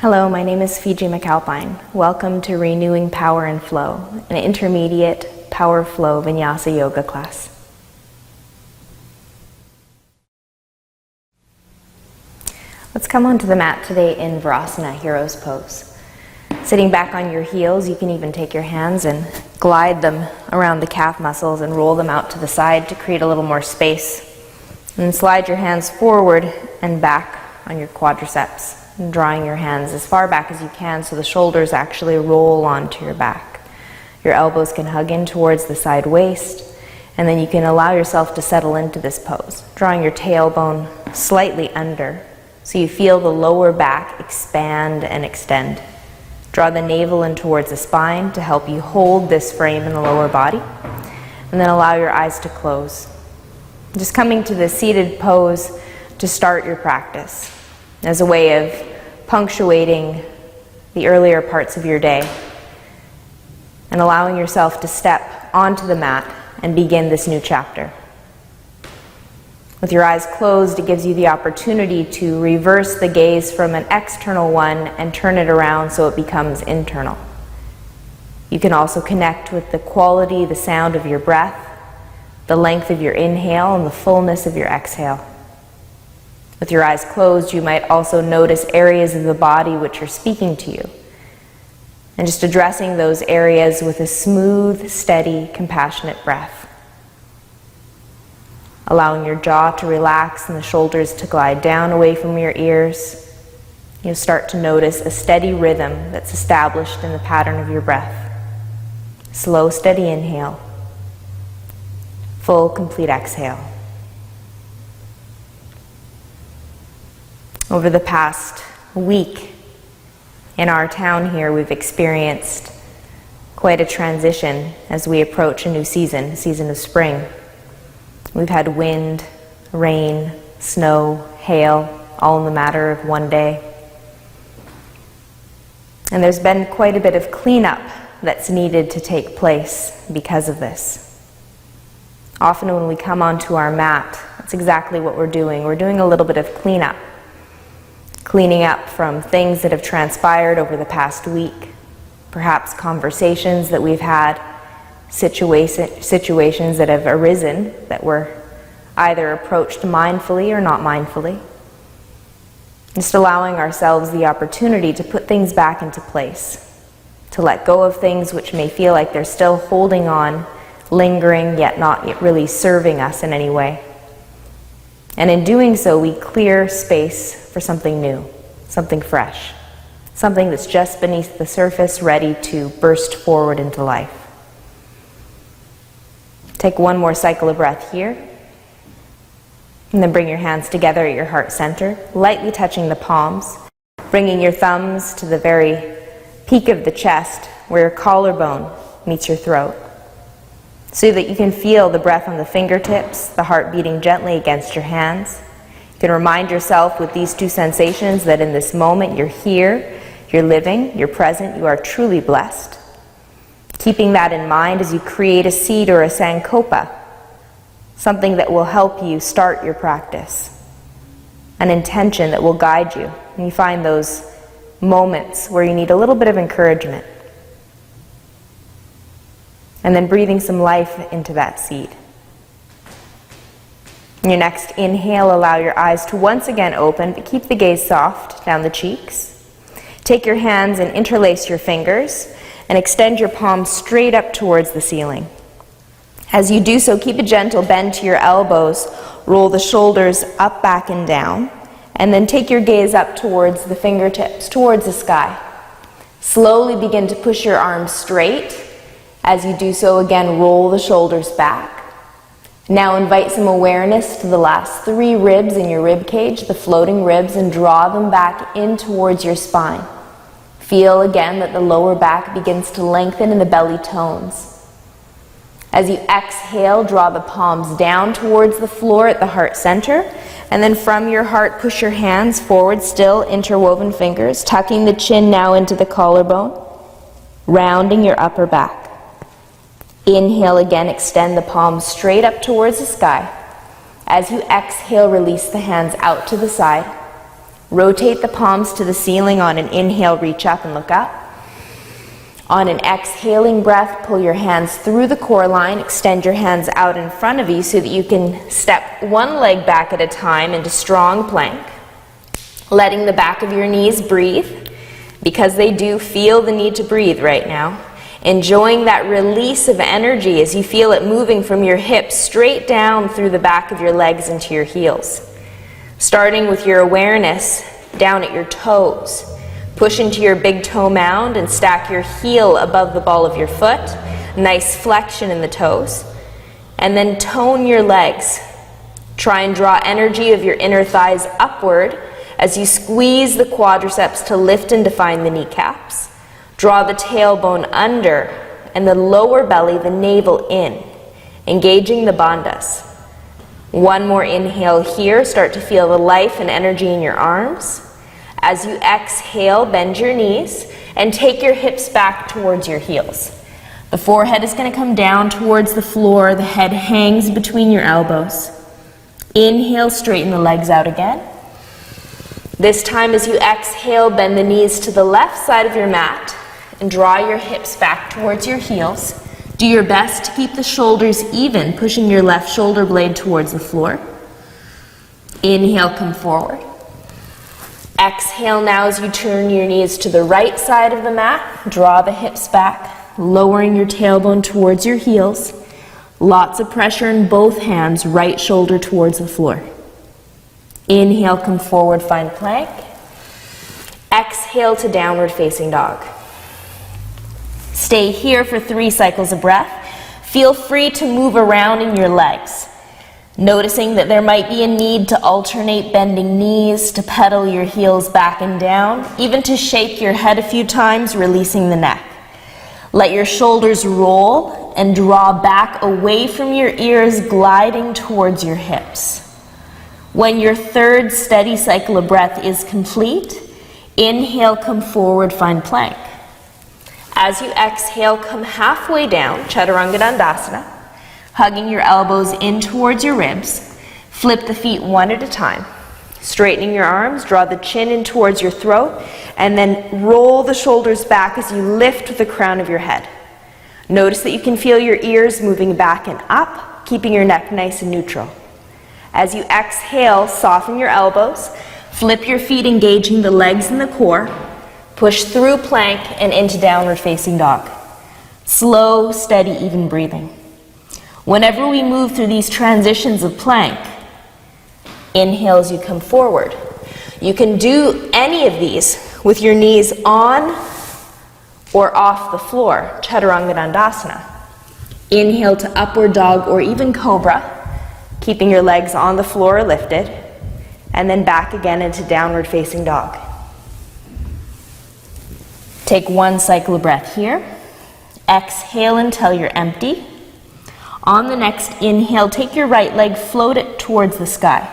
Hello, my name is Fiji McAlpine. Welcome to Renewing Power and Flow, an intermediate power flow vinyasa yoga class. Let's come onto the mat today in Virasana, Hero's Pose. Sitting back on your heels, you can even take your hands and glide them around the calf muscles and roll them out to the side to create a little more space. And then slide your hands forward and back on your quadriceps, and drawing your hands as far back as you can so the shoulders actually roll onto your back. Your elbows can hug in towards the side waist, and then you can allow yourself to settle into this pose, drawing your tailbone slightly under so you feel the lower back expand and extend. Draw the navel in towards the spine to help you hold this frame in the lower body, and then allow your eyes to close. Just coming to the seated pose to start your practice as a way of punctuating the earlier parts of your day and allowing yourself to step onto the mat and begin this new chapter. With your eyes closed, it gives you the opportunity to reverse the gaze from an external one and turn it around so it becomes internal. You can also connect with the quality, the sound of your breath, the length of your inhale, and the fullness of your exhale. With your eyes closed, you might also notice areas of the body which are speaking to you, and just addressing those areas with a smooth, steady, compassionate breath. Allowing your jaw to relax and the shoulders to glide down away from your ears, you'll start to notice a steady rhythm that's established in the pattern of your breath. Slow, steady inhale. Full, complete exhale. Over the past week in our town here, we've experienced quite a transition as we approach a season of spring. We've had wind, rain, snow, hail, all in the matter of one day. And there's been quite a bit of cleanup that's needed to take place because of this. Often when we come onto our mat, that's exactly what we're doing. We're doing a little bit of cleanup. Cleaning up from things that have transpired over the past week, perhaps conversations that we've had, situations that have arisen that were either approached mindfully or not mindfully. Just allowing ourselves the opportunity to put things back into place, to let go of things which may feel like they're still holding on, lingering, yet not yet really serving us in any way. And in doing so, we clear space for something new, something fresh, something that's just beneath the surface, ready to burst forward into life. Take one more cycle of breath here, and then bring your hands together at your heart center, lightly touching the palms, bringing your thumbs to the very peak of the chest where your collarbone meets your throat, so that you can feel the breath on the fingertips, the heart beating gently against your hands. You can remind yourself with these two sensations that in this moment you're here, you're living, you're present, you are truly blessed. Keeping that in mind as you create a seed or a sankopa, something that will help you start your practice, an intention that will guide you. And you find those moments where you need a little bit of encouragement. And then breathing some life into that seed. In your next inhale, allow your eyes to once again open, but keep the gaze soft down the cheeks. Take your hands and interlace your fingers and extend your palms straight up towards the ceiling. As you do so, keep a gentle bend to your elbows, roll the shoulders up, back, and down, and then take your gaze up towards the fingertips, towards the sky. Slowly begin to push your arms straight. As you do so, again, roll the shoulders back. Now invite some awareness to the last 3 ribs in your rib cage, the floating ribs, and draw them back in towards your spine. Feel again that the lower back begins to lengthen and the belly tones. As you exhale, draw the palms down towards the floor at the heart center, and then from your heart, push your hands forward, still interwoven fingers, tucking the chin now into the collarbone, rounding your upper back. Inhale again, extend the palms straight up towards the sky. As you exhale, release the hands out to the side. Rotate the palms to the ceiling. On an inhale, reach up and look up. On an exhaling breath, pull your hands through the core line, extend your hands out in front of you so that you can step one leg back at a time into strong plank. Letting the back of your knees breathe, because they do feel the need to breathe right now. Enjoying that release of energy as you feel it moving from your hips straight down through the back of your legs into your heels. Starting with your awareness down at your toes. Push into your big toe mound and stack your heel above the ball of your foot. Nice flexion in the toes. And then tone your legs. Try and draw energy of your inner thighs upward as you squeeze the quadriceps to lift and define the kneecaps. Draw the tailbone under and the lower belly, the navel in, engaging the bandhas. One more inhale here. Start to feel the life and energy in your arms. As you exhale, bend your knees and take your hips back towards your heels. The forehead is going to come down towards the floor. The head hangs between your elbows. Inhale, straighten the legs out again. This time as you exhale, bend the knees to the left side of your mat and draw your hips back towards your heels. Do your best to keep the shoulders even, pushing your left shoulder blade towards the floor. Inhale, come forward. Exhale now as you turn your knees to the right side of the mat. Draw the hips back, lowering your tailbone towards your heels. Lots of pressure in both hands, right shoulder towards the floor. Inhale, come forward, find plank. Exhale to downward facing dog. Stay here for 3 cycles of breath. Feel free to move around in your legs, noticing that there might be a need to alternate bending knees, to pedal your heels back and down, even to shake your head a few times, releasing the neck. Let your shoulders roll and draw back away from your ears, gliding towards your hips. When your 3rd steady cycle of breath is complete, inhale, come forward, find plank. As you exhale, come halfway down, Chaturanga Dandasana, hugging your elbows in towards your ribs. Flip the feet one at a time. Straightening your arms, draw the chin in towards your throat, and then roll the shoulders back as you lift with the crown of your head. Notice that you can feel your ears moving back and up, keeping your neck nice and neutral. As you exhale, soften your elbows, flip your feet, engaging the legs and the core. Push through plank and into downward facing dog. Slow, steady, even breathing. Whenever we move through these transitions of plank, inhale as you come forward. You can do any of these with your knees on or off the floor, Chaturanga Dandasana. Inhale to upward dog or even cobra, keeping your legs on the floor lifted, and then back again into downward facing dog. Take 1 cycle of breath here. Exhale until you're empty. On the next inhale, take your right leg, float it towards the sky.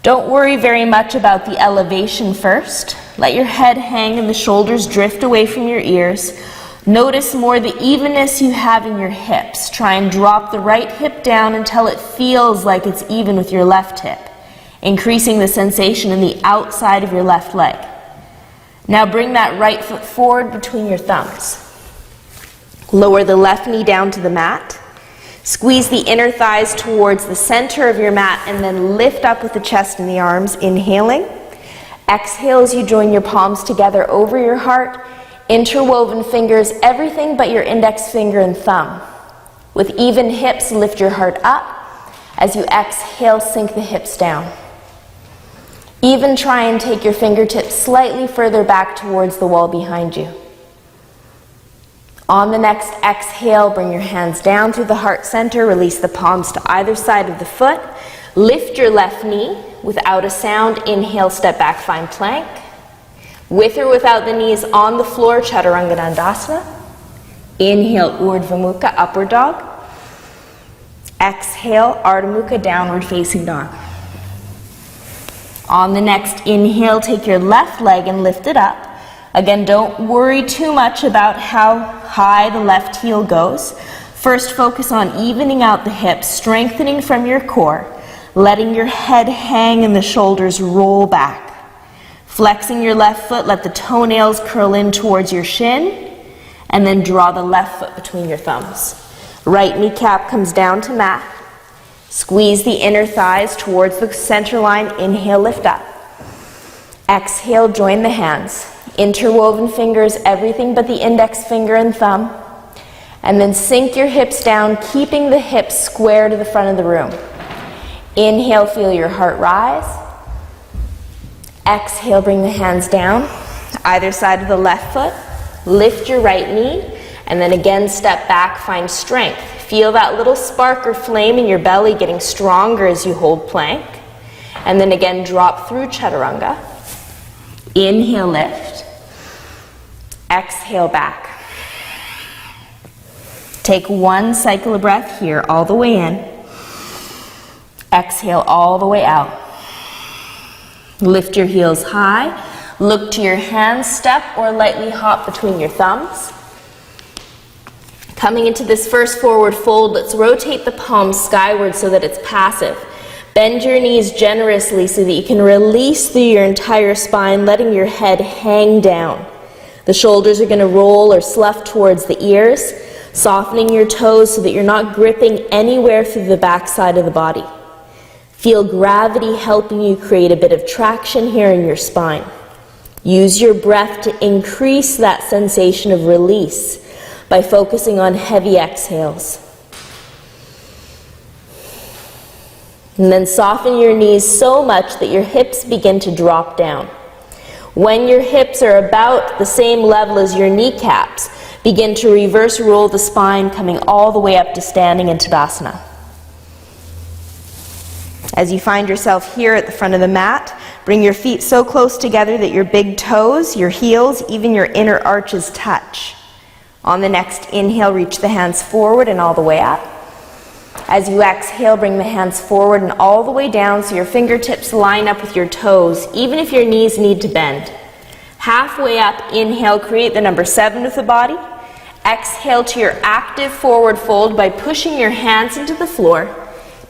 Don't worry very much about the elevation first. Let your head hang and the shoulders drift away from your ears. Notice more the evenness you have in your hips. Try and drop the right hip down until it feels like it's even with your left hip, increasing the sensation in the outside of your left leg. Now bring that right foot forward between your thumbs. Lower the left knee down to the mat. Squeeze the inner thighs towards the center of your mat and then lift up with the chest and the arms, inhaling. Exhale as you join your palms together over your heart, interwoven fingers, everything but your index finger and thumb. With even hips, lift your heart up. As you exhale, sink the hips down. Even try and take your fingertips slightly further back towards the wall behind you. On the next exhale, bring your hands down through the heart center, release the palms to either side of the foot. Lift your left knee without a sound. Inhale, step back, find plank. With or without the knees on the floor, Chaturanga Dandasana. Inhale, Urdhva Mukha, upward dog. Exhale, Ardha Mukha, downward facing dog. On the next inhale, take your left leg and lift it up. Again, don't worry too much about how high the left heel goes. First, focus on evening out the hips, strengthening from your core, letting your head hang and the shoulders roll back. Flexing your left foot, let the toenails curl in towards your shin, and then draw the left foot between your thumbs. Right kneecap comes down to mat. Squeeze the inner thighs towards the center line. Inhale, lift up. Exhale, join the hands. Interwoven fingers, everything but the index finger and thumb. And then sink your hips down, keeping the hips square to the front of the room. Inhale, feel your heart rise. Exhale, bring the hands down, either side of the left foot. Lift your right knee, and then again step back, find strength. Feel that little spark or flame in your belly getting stronger as you hold plank. And then again, drop through chaturanga. Inhale, lift. Exhale, back. Take one cycle of breath here, all the way in. Exhale all the way out. Lift your heels high. Look to your hands, step or lightly hop between your thumbs. Coming into this first forward fold, let's rotate the palms skyward so that it's passive. Bend your knees generously so that you can release through your entire spine, letting your head hang down. The shoulders are going to roll or slough towards the ears, softening your toes so that you're not gripping anywhere through the back side of the body. Feel gravity helping you create a bit of traction here in your spine. Use your breath to increase that sensation of release by focusing on heavy exhales. And then soften your knees so much that your hips begin to drop down. When your hips are about the same level as your kneecaps, begin to reverse roll the spine, coming all the way up to standing in Tadasana. As you find yourself here at the front of the mat, bring your feet so close together that your big toes, your heels, even your inner arches touch. On the next inhale, reach the hands forward and all the way up. As you exhale, bring the hands forward and all the way down so your fingertips line up with your toes, even if your knees need to bend. Halfway up, inhale, create the number 7 with the body. Exhale to your active forward fold by pushing your hands into the floor,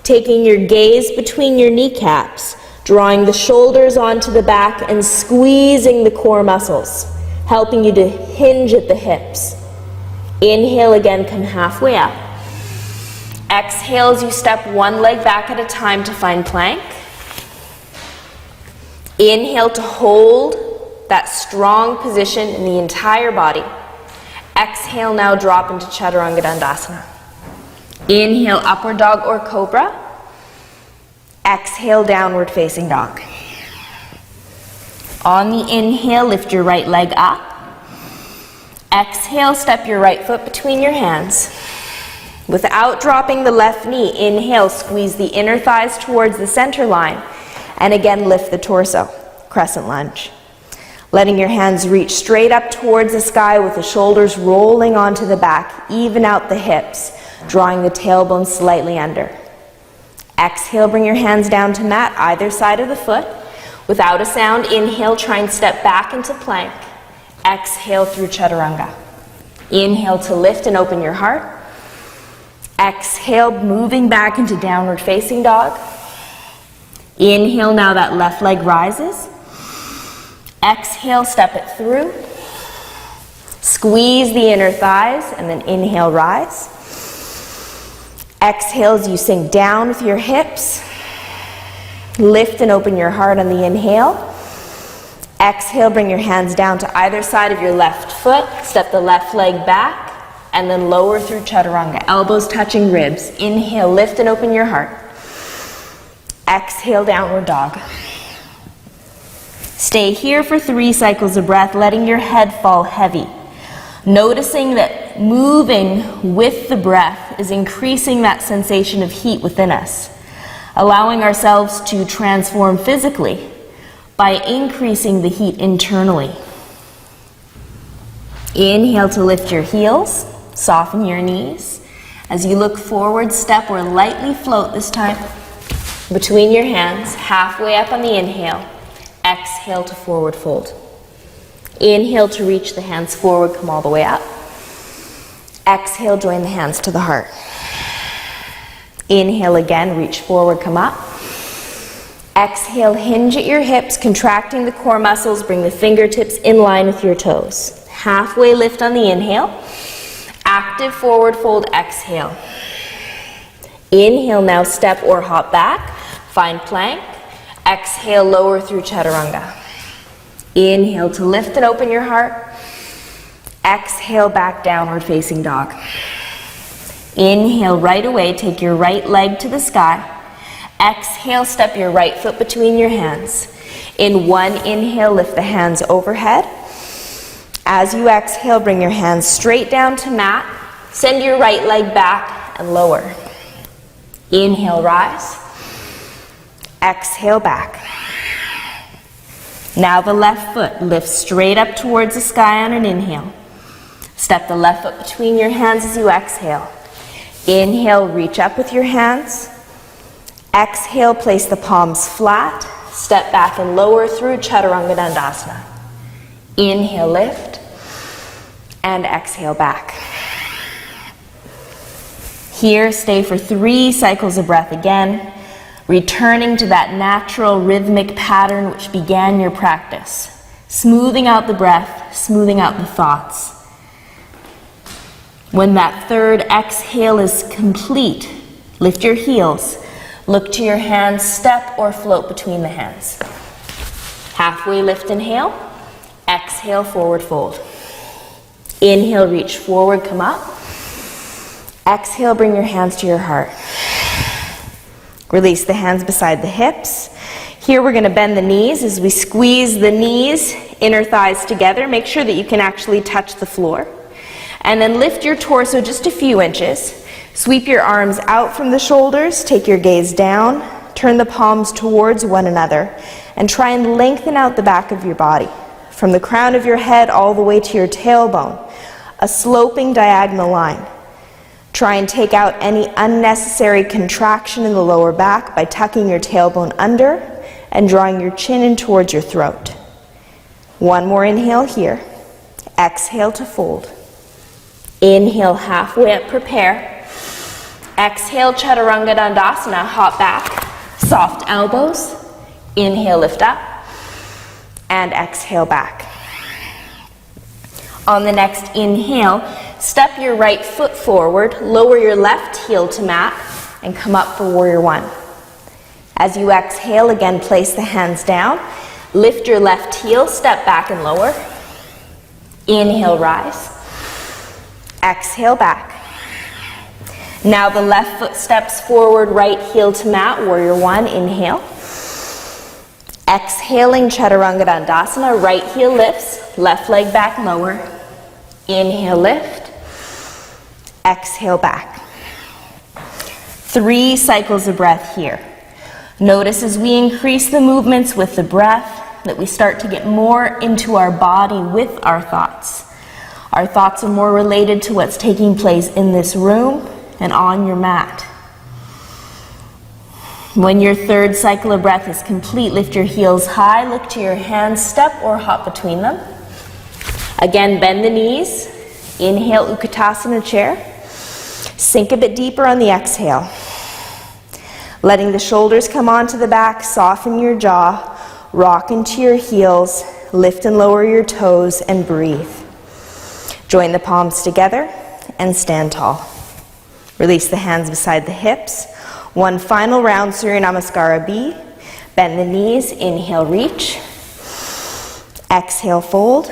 taking your gaze between your kneecaps, drawing the shoulders onto the back and squeezing the core muscles, helping you to hinge at the hips. Inhale again, come halfway up. Exhale as you step one leg back at a time to find plank. Inhale to hold that strong position in the entire body. Exhale, now drop into Chaturanga Dandasana. Inhale, upward dog or cobra. Exhale, downward facing dog. On the inhale, lift your right leg up. Exhale, step your right foot between your hands. Without dropping the left knee, inhale, squeeze the inner thighs towards the center line. And again, lift the torso, crescent lunge. Letting your hands reach straight up towards the sky with the shoulders rolling onto the back, even out the hips, drawing the tailbone slightly under. Exhale, bring your hands down to mat, either side of the foot. Without a sound, inhale, try and step back into plank. Exhale through Chaturanga. Inhale to lift and open your heart. Exhale, moving back into downward facing dog. Inhale, now that left leg rises. Exhale, step it through. Squeeze the inner thighs and then inhale, rise. Exhale as you sink down with your hips. Lift and open your heart on the inhale. Exhale, bring your hands down to either side of your left foot. Step the left leg back and then lower through Chaturanga. Elbows touching ribs. Inhale, lift and open your heart. Exhale, downward dog. Stay here for 3 cycles of breath, letting your head fall heavy. Noticing that moving with the breath is increasing that sensation of heat within us. Allowing ourselves to transform physically by increasing the heat internally. Inhale to lift your heels, soften your knees. As you look forward, step or lightly float this time between your hands, halfway up on the inhale. Exhale to forward fold. Inhale to reach the hands forward, come all the way up. Exhale, join the hands to the heart. Inhale again, reach forward, come up. Exhale, hinge at your hips, contracting the core muscles. Bring the fingertips in line with your toes. Halfway lift on the inhale. Active forward fold, exhale. Inhale, now step or hop back. Find plank. Exhale, lower through chaturanga. Inhale to lift and open your heart. Exhale, back downward facing dog. Inhale, right away, take your right leg to the sky. Exhale, step your right foot between your hands. In one inhale, lift the hands overhead. As you exhale, bring your hands straight down to mat. Send your right leg back and lower. Inhale, rise. Exhale, back. Now the left foot lifts straight up towards the sky on an inhale. Step the left foot between your hands as you exhale. Inhale, reach up with your hands. Exhale, place the palms flat. Step back and lower through Chaturanga Dandasana. Inhale, lift. And exhale, back. Here, stay for 3 cycles of breath again, returning to that natural rhythmic pattern which began your practice. Smoothing out the breath, smoothing out the thoughts. When that third exhale is complete, lift your heels. Look to your hands, step or float between the hands. Halfway lift, inhale. Exhale, forward fold. Inhale, reach forward, come up. Exhale, bring your hands to your heart. Release the hands beside the hips. Here we're going to bend the knees as we squeeze the knees, inner thighs together. Make sure that you can actually touch the floor. And then lift your torso just a few inches. Sweep your arms out from the shoulders. Take your gaze down. Turn the palms towards one another. And try and lengthen out the back of your body. From the crown of your head all the way to your tailbone. A sloping diagonal line. Try and take out any unnecessary contraction in the lower back by tucking your tailbone under and drawing your chin in towards your throat. One more inhale here. Exhale to fold. Inhale, halfway up, prepare. Exhale, Chaturanga Dandasana, hop back. Soft elbows. Inhale, lift up. And exhale, back. On the next inhale, step your right foot forward, lower your left heel to mat, and come up for Warrior One. As you exhale, again, place the hands down. Lift your left heel, step back and lower. Inhale, rise. Exhale, back. Now the left foot steps forward, right heel to mat, Warrior One, inhale. Exhaling, Chaturanga Dandasana, right heel lifts, left leg back, lower. Inhale, lift. Exhale, back. 3 cycles of breath here. Notice as we increase the movements with the breath that we start to get more into our body with our thoughts. Our thoughts are more related to what's taking place in this room and on your mat. When your 3rd cycle of breath is complete, lift your heels high, look to your hands, step or hop between them. Again, bend the knees. Inhale, Utkatasana chair. Sink a bit deeper on the exhale. Letting the shoulders come onto the back, soften your jaw, rock into your heels, lift and lower your toes, and breathe. Join the palms together and stand tall. Release the hands beside the hips. One final round, Surya Namaskara B. Bend the knees, inhale, reach. Exhale, fold.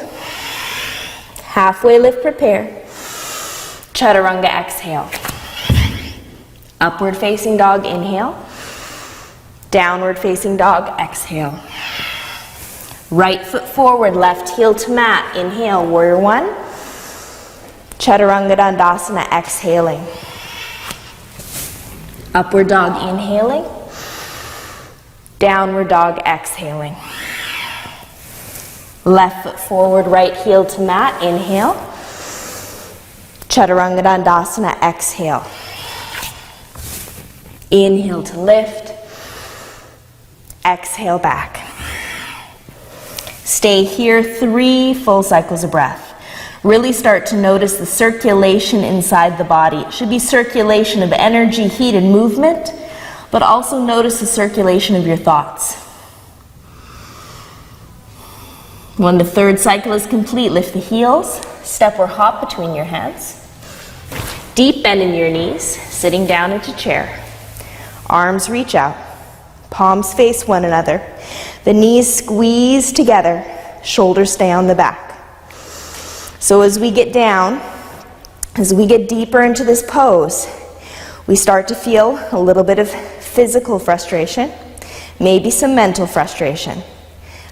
Halfway lift, prepare. Chaturanga, exhale. Upward facing dog, inhale. Downward facing dog, exhale. Right foot forward, left heel to mat, inhale, Warrior One. Chaturanga Dandasana, exhaling. Upward dog, inhaling. Downward dog, exhaling. Left foot forward, right heel to mat, inhale. Chaturanga Dandasana, exhale. Inhale to lift. Exhale, back. Stay here 3 full cycles of breath. Really start to notice the circulation inside the body. It should be circulation of energy, heat, and movement. but also notice the circulation of your thoughts. When the third cycle is complete, lift the heels, step or hop between your hands. Deep bend in your knees, sitting down into chair. Arms reach out, palms face one another. The knees squeeze together, shoulders stay on the back. So as we get down, as we get deeper into this pose, we start to feel a little bit of physical frustration, maybe some mental frustration.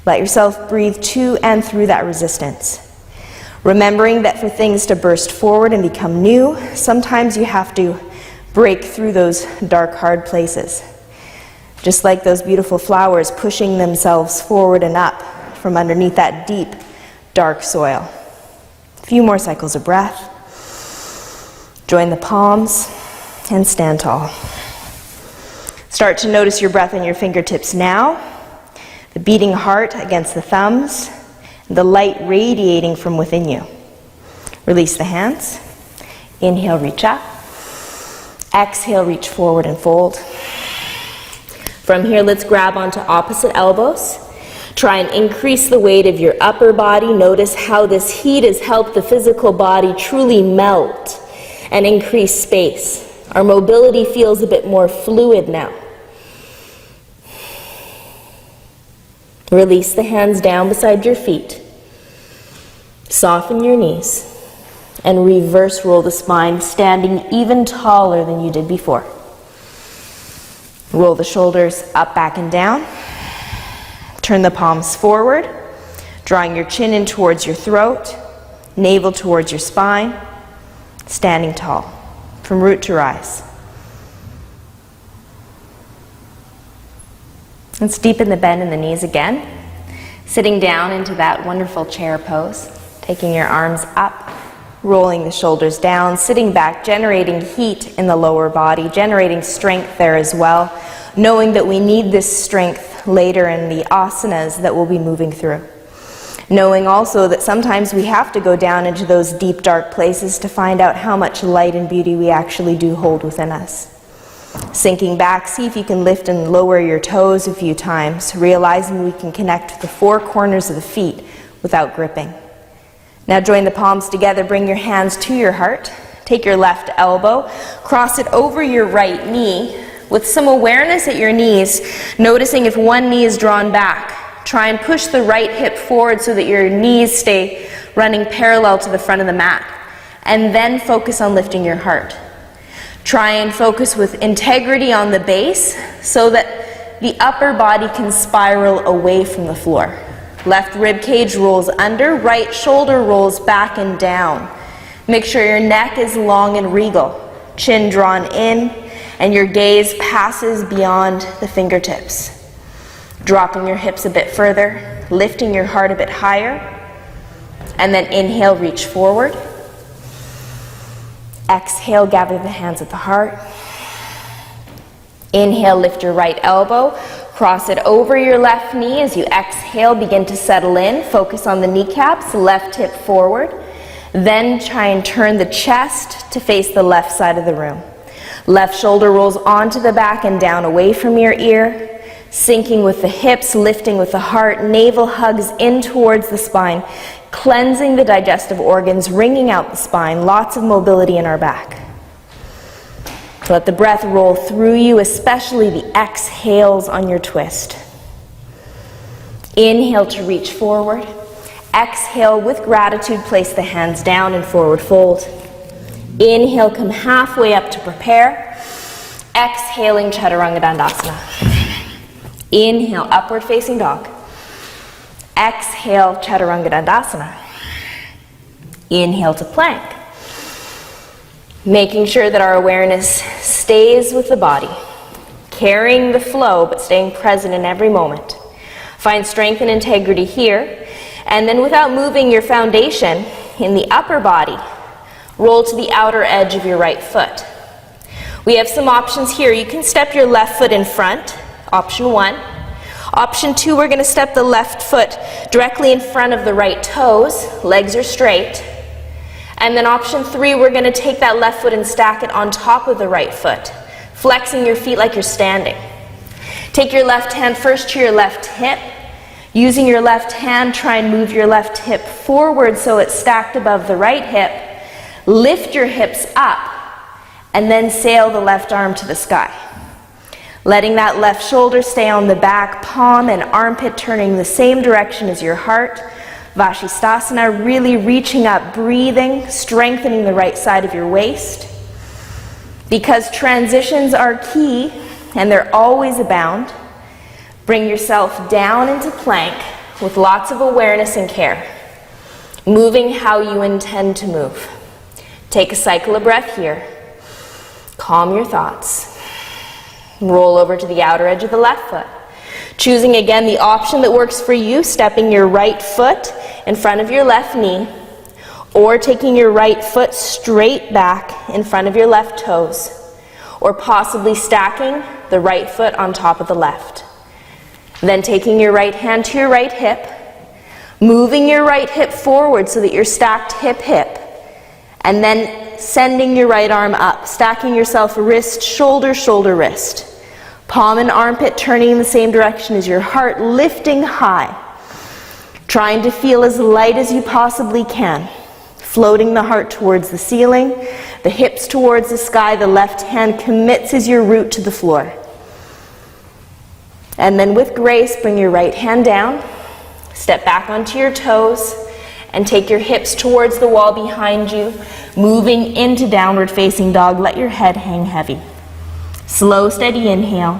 Let yourself breathe to and through that resistance. Remembering that for things to burst forward and become new, sometimes you have to break through those dark, hard places. Just like those beautiful flowers pushing themselves forward and up from underneath that deep, dark soil. A few more cycles of breath. Join the palms and stand tall. Start to notice your breath in your fingertips now. The beating heart against the thumbs, the light radiating from within you. Release the hands. Inhale, reach up. Exhale, reach forward and fold. From here, let's grab onto opposite elbows. Try and increase the weight of your upper body. Notice how this heat has helped the physical body truly melt and increase space. Our mobility feels a bit more fluid now. Release the hands down beside your feet. Soften your knees and reverse roll the spine, standing even taller than you did before. Roll the shoulders up, back, and down. Turn the palms forward, drawing your chin in towards your throat, navel towards your spine, standing tall, from root to rise. Let's deepen the bend in the knees again. Sitting down into that wonderful chair pose, taking your arms up, rolling the shoulders down, sitting back, generating heat in the lower body, generating strength there as well, knowing that we need this strength later in the asanas that we'll be moving through. Knowing also that sometimes we have to go down into those deep, dark places to find out how much light and beauty we actually do hold within us. Sinking back, see if you can lift and lower your toes a few times, realizing we can connect with the four corners of the feet without gripping. Now join the palms together, bring your hands to your heart, take your left elbow, cross it over your right knee with some awareness at your knees, noticing if one knee is drawn back. Try and push the right hip forward so that your knees stay running parallel to the front of the mat, and then focus on lifting your heart. Try and focus with integrity on the base so that the upper body can spiral away from the floor. Left rib cage rolls under, right shoulder rolls back and down. Make sure your neck is long and regal, chin drawn in, and your gaze passes beyond the fingertips. Dropping your hips a bit further, lifting your heart a bit higher, and then inhale, reach forward. Exhale, gather the hands at the heart. Inhale, lift your right elbow, cross it over your left knee. As you exhale, begin to settle in. Focus on the kneecaps, left hip forward. Then try and turn the chest to face the left side of the room. Left shoulder rolls onto the back and down away from your ear. Sinking with the hips, lifting with the heart. Navel hugs in towards the spine, cleansing the digestive organs, wringing out the spine. Lots of mobility in our back. Let the breath roll through you, especially the exhales on your twist. Inhale to reach forward. Exhale with gratitude, place the hands down and forward fold. Inhale, come halfway up to prepare. Exhaling, Chaturanga Dandasana. Inhale, upward facing dog. Exhale, Chaturanga Dandasana. Inhale to plank. Making sure that our awareness stays with the body, carrying the flow but staying present in every moment. Find strength and integrity here, and then without moving your foundation in the upper body, roll to the outer edge of your right foot. We have some options here. You can step your left foot in front, option 1. Option 2, we're going to step the left foot directly in front of the right toes, legs are straight. And then option 3, we're going to take that left foot and stack it on top of the right foot. flexing your feet like you're standing. Take your left hand first to your left hip. Using your left hand, try and move your left hip forward so it's stacked above the right hip. Lift your hips up and then sail the left arm to the sky. Letting that left shoulder stay on the back, palm and armpit turning the same direction as your heart. Vashisthasana, really reaching up, breathing, strengthening the right side of your waist. Because transitions are key, and they're always abound, bring yourself down into plank with lots of awareness and care, moving how you intend to move. Take a cycle of breath here. Calm your thoughts. Roll over to the outer edge of the left foot. Choosing again the option that works for you, stepping your right foot in front of your left knee, or taking your right foot straight back in front of your left toes, or possibly stacking the right foot on top of the left. Then taking your right hand to your right hip, moving your right hip forward so that you're stacked hip, and then sending your right arm up, stacking yourself wrist, shoulder, shoulder, wrist. Palm and armpit turning in the same direction as your heart, lifting high. Trying to feel as light as you possibly can. Floating the heart towards the ceiling, the hips towards the sky, the left hand commits as your root to the floor. And then with grace, bring your right hand down, step back onto your toes, and take your hips towards the wall behind you, moving into downward facing dog. Let your head hang heavy. Slow, steady inhale,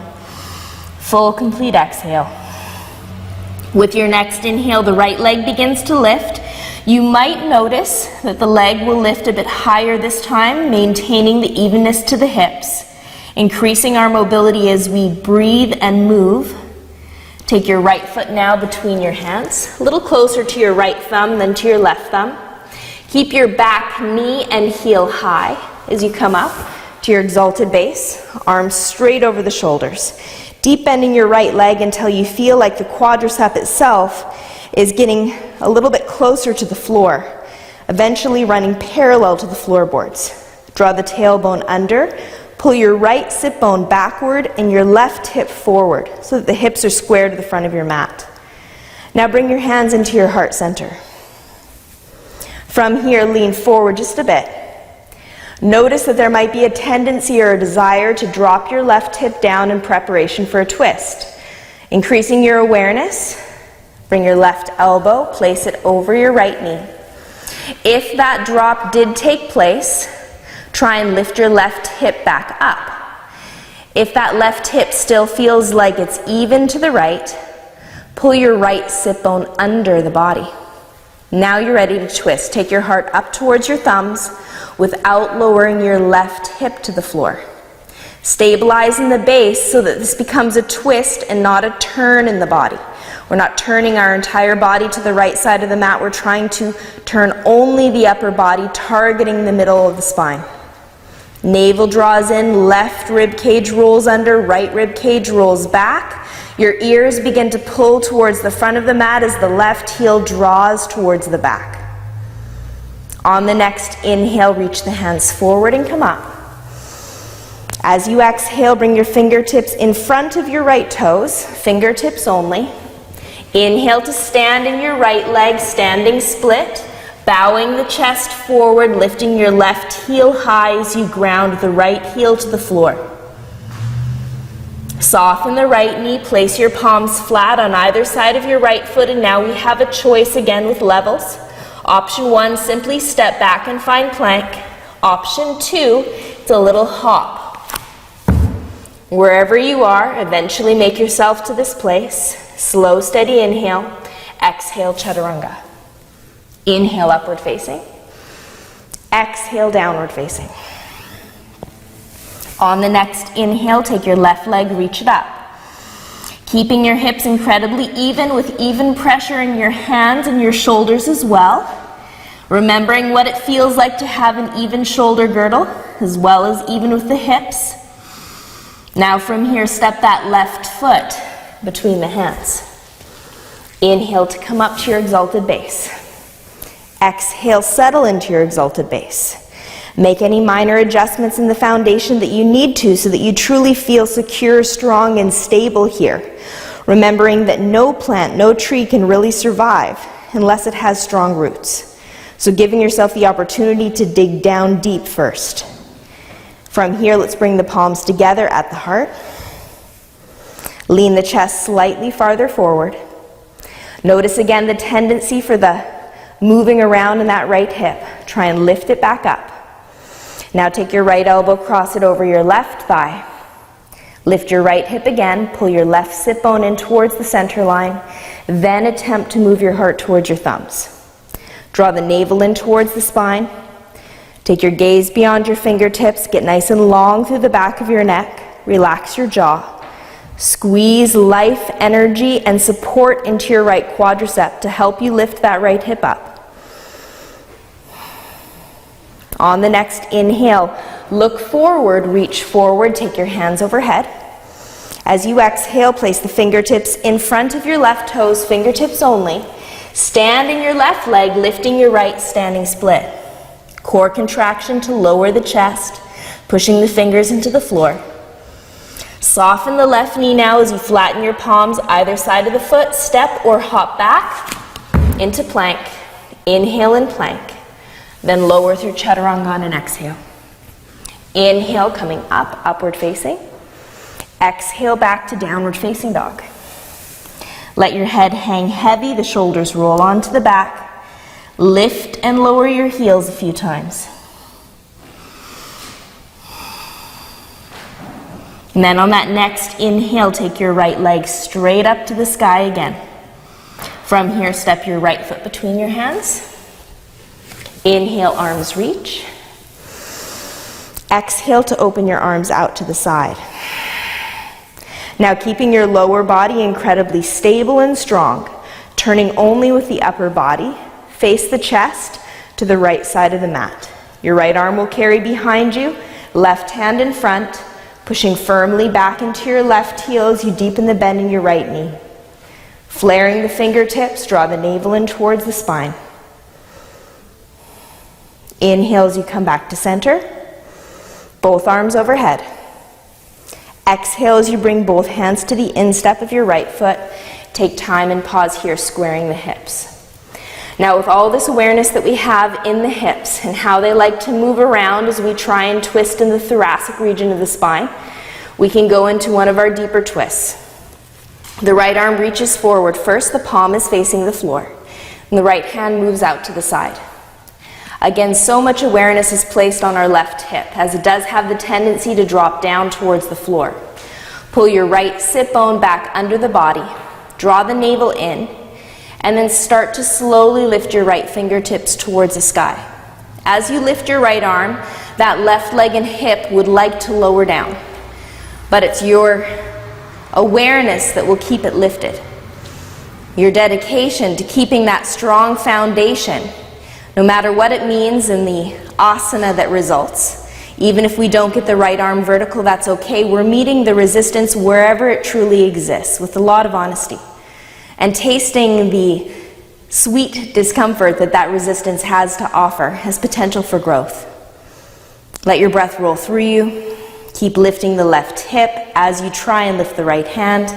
full, complete exhale. With your next inhale, the right leg begins to lift. You might notice that the leg will lift a bit higher this time, maintaining the evenness to the hips, increasing our mobility as we breathe and move. Take your right foot now between your hands, a little closer to your right thumb than to your left thumb. Keep your back knee and heel high as you come up to your exalted base, arms straight over the shoulders. Deep bending your right leg until you feel like the quadricep itself is getting a little bit closer to the floor, eventually running parallel to the floorboards. Draw the tailbone under, pull your right sit bone backward and your left hip forward so that the hips are square to the front of your mat. Now bring your hands into your heart center. From here, lean forward just a bit. Notice that there might be a tendency or a desire to drop your left hip down in preparation for a twist. Increasing your awareness, bring your left elbow, place it over your right knee. If that drop did take place, try and lift your left hip back up. If that left hip still feels like it's even to the right, pull your right sit bone under the body. Now you're ready to twist. Take your heart up towards your thumbs without lowering your left hip to the floor. Stabilizing the base so that this becomes a twist and not a turn in the body. We're not turning our entire body to the right side of the mat. We're trying to turn only the upper body, targeting the middle of the spine. Navel draws in, left rib cage rolls under, right rib cage rolls back. Your ears begin to pull towards the front of the mat as the left heel draws towards the back. On the next inhale, reach the hands forward and come up. As you exhale, bring your fingertips in front of your right toes, fingertips only. Inhale to stand in your right leg, standing split. Bowing the chest forward, lifting your left heel high as you ground the right heel to the floor. Soften the right knee, place your palms flat on either side of your right foot, and now we have a choice again with levels. Option 1, simply step back and find plank. Option 2, it's a little hop. Wherever you are, eventually make yourself to this place. Slow, steady inhale. Exhale, chaturanga. Inhale, upward facing. Exhale, downward facing. On the next inhale, take your left leg, reach it up. Keeping your hips incredibly even with even pressure in your hands and your shoulders as well. Remembering what it feels like to have an even shoulder girdle, as well as even with the hips. Now from here, step that left foot between the hands. Inhale to come up to your exalted base. Exhale, settle into your exalted base. Make any minor adjustments in the foundation that you need to so that you truly feel secure, strong, and stable here. Remembering that no plant, no tree can really survive unless it has strong roots. So giving yourself the opportunity to dig down deep first. From here, let's bring the palms together at the heart. Lean the chest slightly farther forward. Notice again the tendency for the moving around in that right hip. Try and lift it back up. Now take your right elbow, cross it over your left thigh. Lift your right hip again, pull your left sit bone in towards the center line, then attempt to move your heart towards your thumbs. Draw the navel in towards the spine. Take your gaze beyond your fingertips, get nice and long through the back of your neck, relax your jaw. Squeeze life, energy, and support into your right quadricep to help you lift that right hip up. On the next inhale, look forward, reach forward, take your hands overhead. As you exhale, place the fingertips in front of your left toes, fingertips only. Stand in your left leg, lifting your right standing split. Core contraction to lower the chest, pushing the fingers into the floor. Soften the left knee now as you flatten your palms either side of the foot, step or hop back into plank. Inhale in plank. Then lower through chaturanga on an exhale. Inhale, coming up, upward facing. Exhale back to downward facing dog. Let your head hang heavy, the shoulders roll onto the back. Lift and lower your heels a few times. And then on that next inhale, take your right leg straight up to the sky again. From here, step your right foot between your hands. Inhale, arms reach. Exhale to open your arms out to the side. Now keeping your lower body incredibly stable and strong, turning only with the upper body, face the chest to the right side of the mat. Your right arm will carry behind you, left hand in front, pushing firmly back into your left heel as you deepen the bend in your right knee. Flaring the fingertips, draw the navel in towards the spine. Inhale as you come back to center. Both arms overhead. Exhale as you bring both hands to the instep of your right foot. Take time and pause here, squaring the hips. Now with all this awareness that we have in the hips and how they like to move around as we try and twist in the thoracic region of the spine, we can go into one of our deeper twists. The right arm reaches forward. First, the palm is facing the floor, and the right hand moves out to the side. Again, so much awareness is placed on our left hip, as it does have the tendency to drop down towards the floor. Pull your right sit bone back under the body, draw the navel in, and then start to slowly lift your right fingertips towards the sky. As you lift your right arm, that left leg and hip would like to lower down, but it's your awareness that will keep it lifted. Your dedication to keeping that strong foundation, no matter what it means in the asana that results. Even if we don't get the right arm vertical, that's okay. We're meeting the resistance wherever it truly exists with a lot of honesty, and tasting the sweet discomfort that that resistance has to offer as potential for growth. Let your breath roll through you. Keep lifting the left hip as you try and lift the right hand.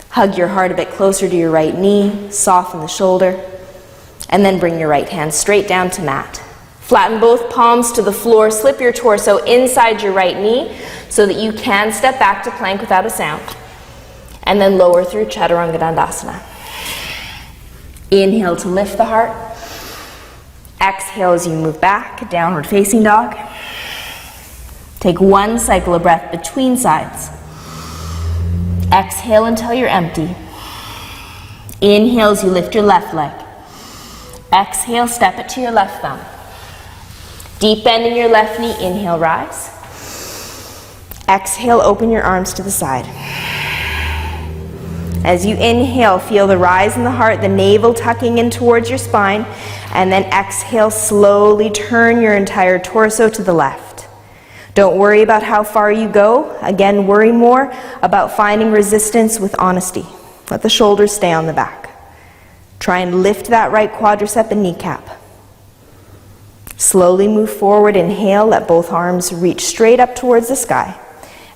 Hug your heart a bit closer to your right knee. Soften the shoulder. And then bring your right hand straight down to mat. Flatten both palms to the floor. Slip your torso inside your right knee so that you can step back to plank without a sound. And then lower through Chaturanga Dandasana. Inhale to lift the heart. Exhale as you move back, downward facing dog. Take one cycle of breath between sides. Exhale until you're empty. Inhale as you lift your left leg. Exhale, step it to your left thumb. Deep bend in your left knee. Inhale, rise. Exhale, open your arms to the side. As you inhale, feel the rise in the heart, the navel tucking in towards your spine, and then exhale, slowly turn your entire torso to the left. Don't worry about how far you go. Again, worry more about finding resistance with honesty. Let the shoulders stay on the back. Try and lift that right quadricep and kneecap. Slowly move forward, inhale, let both arms reach straight up towards the sky.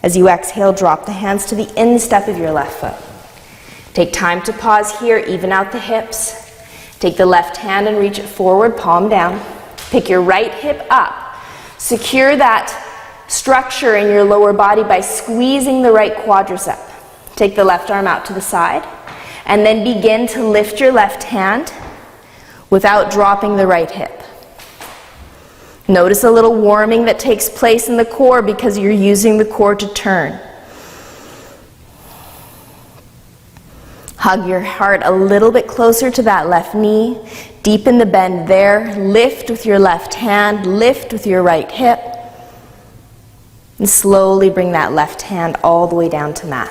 As you exhale, drop the hands to the instep of your left foot. Take time to pause here, even out the hips. Take the left hand and reach it forward, palm down. Pick your right hip up. Secure that structure in your lower body by squeezing the right quadricep. Take the left arm out to the side, and then begin to lift your left hand without dropping the right hip. Notice a little warming that takes place in the core because you're using the core to turn. Hug your heart a little bit closer to that left knee. Deepen the bend there. Lift with your left hand. Lift with your right hip. And slowly bring that left hand all the way down to mat.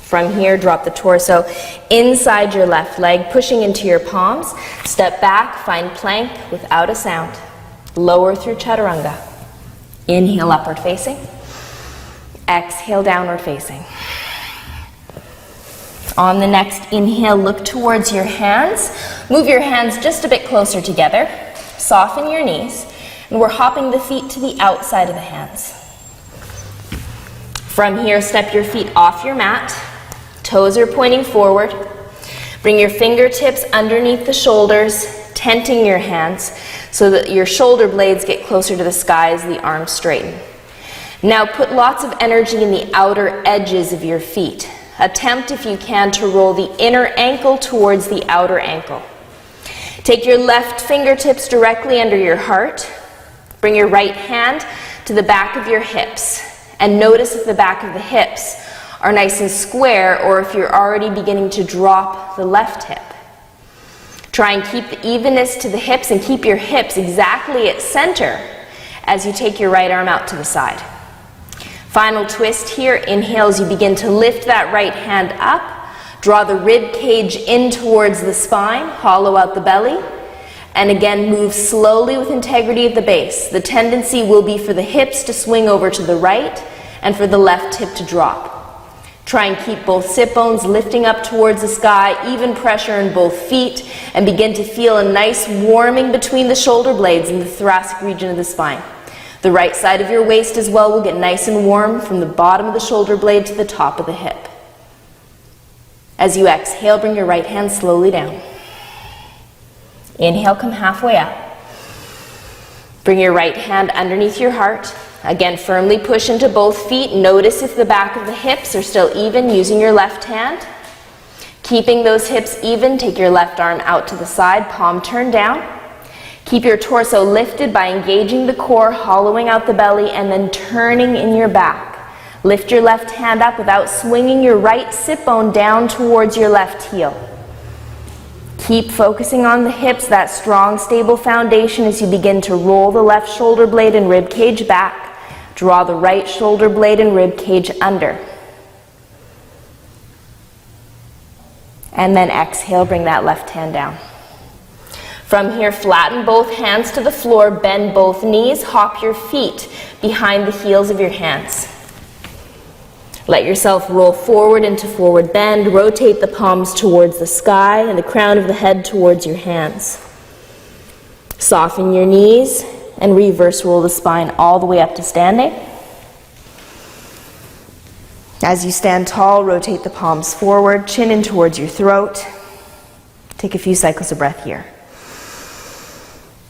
From here, drop the torso inside your left leg, pushing into your palms. Step back, find plank without a sound. Lower through chaturanga. Inhale, upward facing. Exhale, downward facing. On the next inhale, look towards your hands. Move your hands just a bit closer together. Soften your knees. And we're hopping the feet to the outside of the hands. From here, step your feet off your mat. Toes are pointing forward. Bring your fingertips underneath the shoulders, tenting your hands so that your shoulder blades get closer to the sky as the arms straighten. Now put lots of energy in the outer edges of your feet. Attempt, if you can, to roll the inner ankle towards the outer ankle. Take your left fingertips directly under your heart. Bring your right hand to the back of your hips. And notice if the back of the hips are nice and square or if you're already beginning to drop the left hip. Try and keep the evenness to the hips and keep your hips exactly at center as you take your right arm out to the side. Final twist here. Inhale as you begin to lift that right hand up. Draw the rib cage in towards the spine. Hollow out the belly. And again, move slowly with integrity at the base. The tendency will be for the hips to swing over to the right and for the left hip to drop. Try and keep both sit bones lifting up towards the sky, even pressure in both feet, and begin to feel a nice warming between the shoulder blades and the thoracic region of the spine. The right side of your waist as well will get nice and warm from the bottom of the shoulder blade to the top of the hip. As you exhale, bring your right hand slowly down. Inhale, come halfway up. Bring your right hand underneath your heart. Again, firmly push into both feet. Notice if the back of the hips are still even using your left hand. Keeping those hips even, take your left arm out to the side, palm turned down. Keep your torso lifted by engaging the core, hollowing out the belly, and then turning in your back. Lift your left hand up without swinging your right sit bone down towards your left heel. Keep focusing on the hips, that strong, stable foundation as you begin to roll the left shoulder blade and rib cage back. Draw the right shoulder blade and rib cage under. And then exhale, bring that left hand down. From here, flatten both hands to the floor, bend both knees, hop your feet behind the heels of your hands. Let yourself roll forward into forward bend, rotate the palms towards the sky and the crown of the head towards your hands. Soften your knees and reverse roll the spine all the way up to standing. As you stand tall, rotate the palms forward, chin in towards your throat. Take a few cycles of breath here.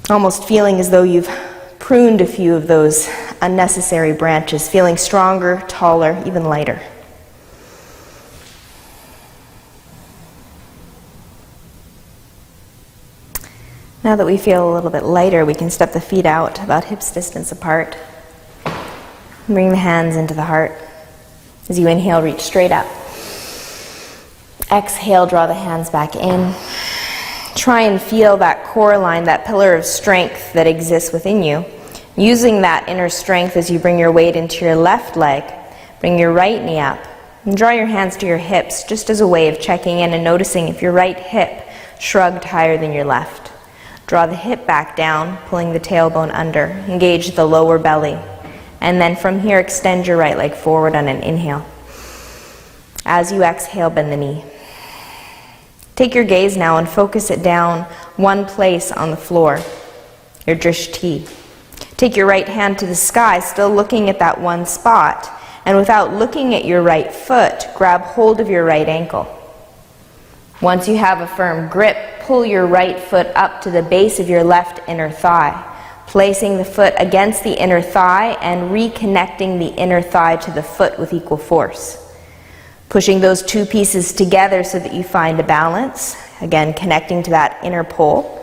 Almost feeling as though you've pruned a few of those unnecessary branches, feeling stronger, taller, even lighter. Now that we feel a little bit lighter, we can step the feet out about hips distance apart. Bring the hands into the heart. As you inhale, reach straight up. Exhale, draw the hands back in. Try and feel that core line, that pillar of strength that exists within you. Using that inner strength as you bring your weight into your left leg, bring your right knee up, and draw your hands to your hips just as a way of checking in and noticing if your right hip shrugged higher than your left. Draw the hip back down, pulling the tailbone under. Engage the lower belly. And then from here, extend your right leg forward on an inhale. As you exhale, bend the knee. Take your gaze now and focus it down one place on the floor. your drishti. Take your right hand to the sky, still looking at that one spot, and without looking at your right foot, grab hold of your right ankle. Once you have a firm grip, pull your right foot up to the base of your left inner thigh, placing the foot against the inner thigh and reconnecting the inner thigh to the foot with equal force. Pushing those two pieces together so that you find a balance, again connecting to that inner pole.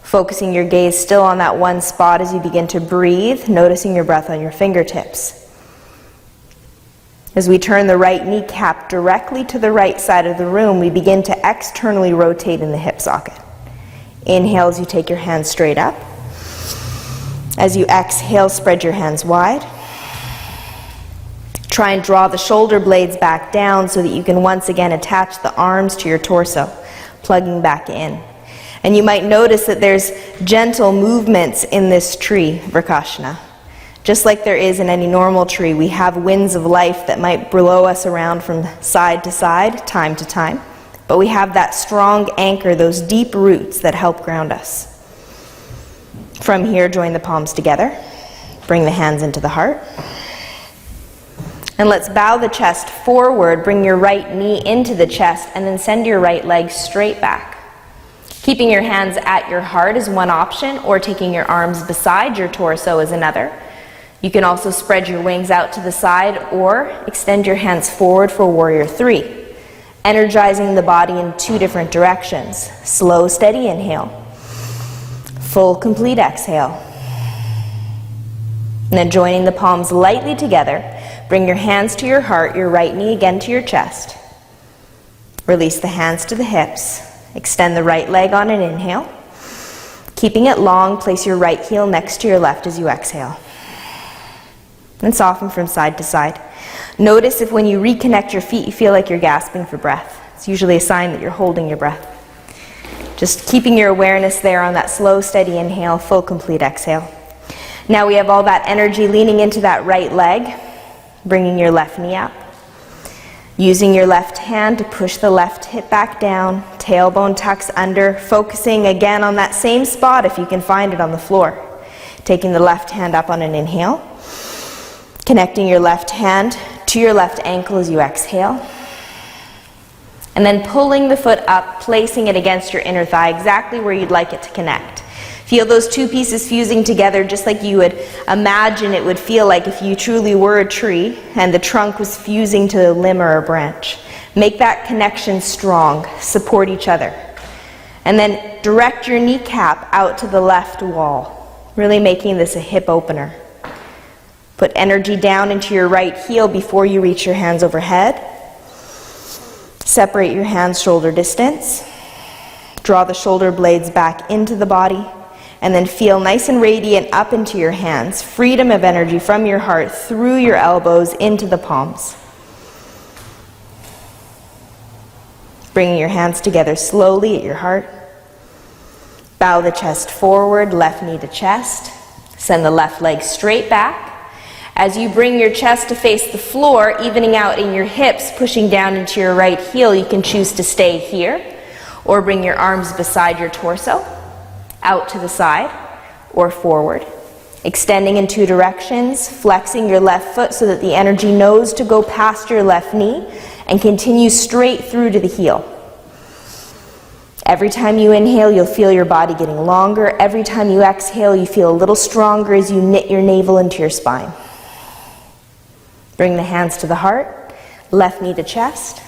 Focusing your gaze still on that one spot as you begin to breathe, noticing your breath on your fingertips. As we turn the right kneecap directly to the right side of the room, we begin to externally rotate in the hip socket. Inhale as you take your hands straight up. As you exhale, spread your hands wide. Try and draw the shoulder blades back down so that you can once again attach the arms to your torso, plugging back in. And you might notice that there's gentle movements in this tree, Vrksasana. Just like there is in any normal tree, we have winds of life that might blow us around from side to side, time to time. But we have that strong anchor, those deep roots that help ground us. From here, join the palms together. Bring the hands into the heart. And let's bow the chest forward. Bring your right knee into the chest and then send your right leg straight back. Keeping your hands at your heart is one option, or taking your arms beside your torso is another. You can also spread your wings out to the side or extend your hands forward for Warrior 3, energizing the body in two different directions. Slow, steady inhale. Full, complete exhale. And then joining the palms lightly together, bring your hands to your heart, your right knee again to your chest. Release the hands to the hips. Extend the right leg on an inhale. Keeping it long, place your right heel next to your left as you exhale. And soften from side to side. Notice if when you reconnect your feet, you feel like you're gasping for breath. It's usually a sign that you're holding your breath. Just keeping your awareness there on that slow, steady inhale, full, complete exhale. Now we have all that energy leaning into that right leg, bringing your left knee up. Using your left hand to push the left hip back down, tailbone tucks under, focusing again on that same spot if you can find it on the floor. Taking the left hand up on an inhale, connecting your left hand to your left ankle as you exhale, and then pulling the foot up, placing it against your inner thigh, exactly where you'd like it to connect. Feel those two pieces fusing together just like you would imagine it would feel like if you truly were a tree and the trunk was fusing to a limb or a branch. Make that connection strong. Support each other. And then direct your kneecap out to the left wall, really making this a hip opener. Put energy down into your right heel before you reach your hands overhead. Separate your hands shoulder distance. Draw the shoulder blades back into the body. And then feel nice and radiant up into your hands. Freedom of energy from your heart through your elbows into the palms. Bringing your hands together slowly at your heart. Bow the chest forward, left knee to chest. Send the left leg straight back. As you bring your chest to face the floor, evening out in your hips, pushing down into your right heel, you can choose to stay here or bring your arms beside your torso, out to the side or forward. Extending in two directions, flexing your left foot so that the energy knows to go past your left knee and continue straight through to the heel. Every time you inhale, you'll feel your body getting longer. Every time you exhale, you feel a little stronger as you knit your navel into your spine. Bring the hands to the heart, left knee to chest.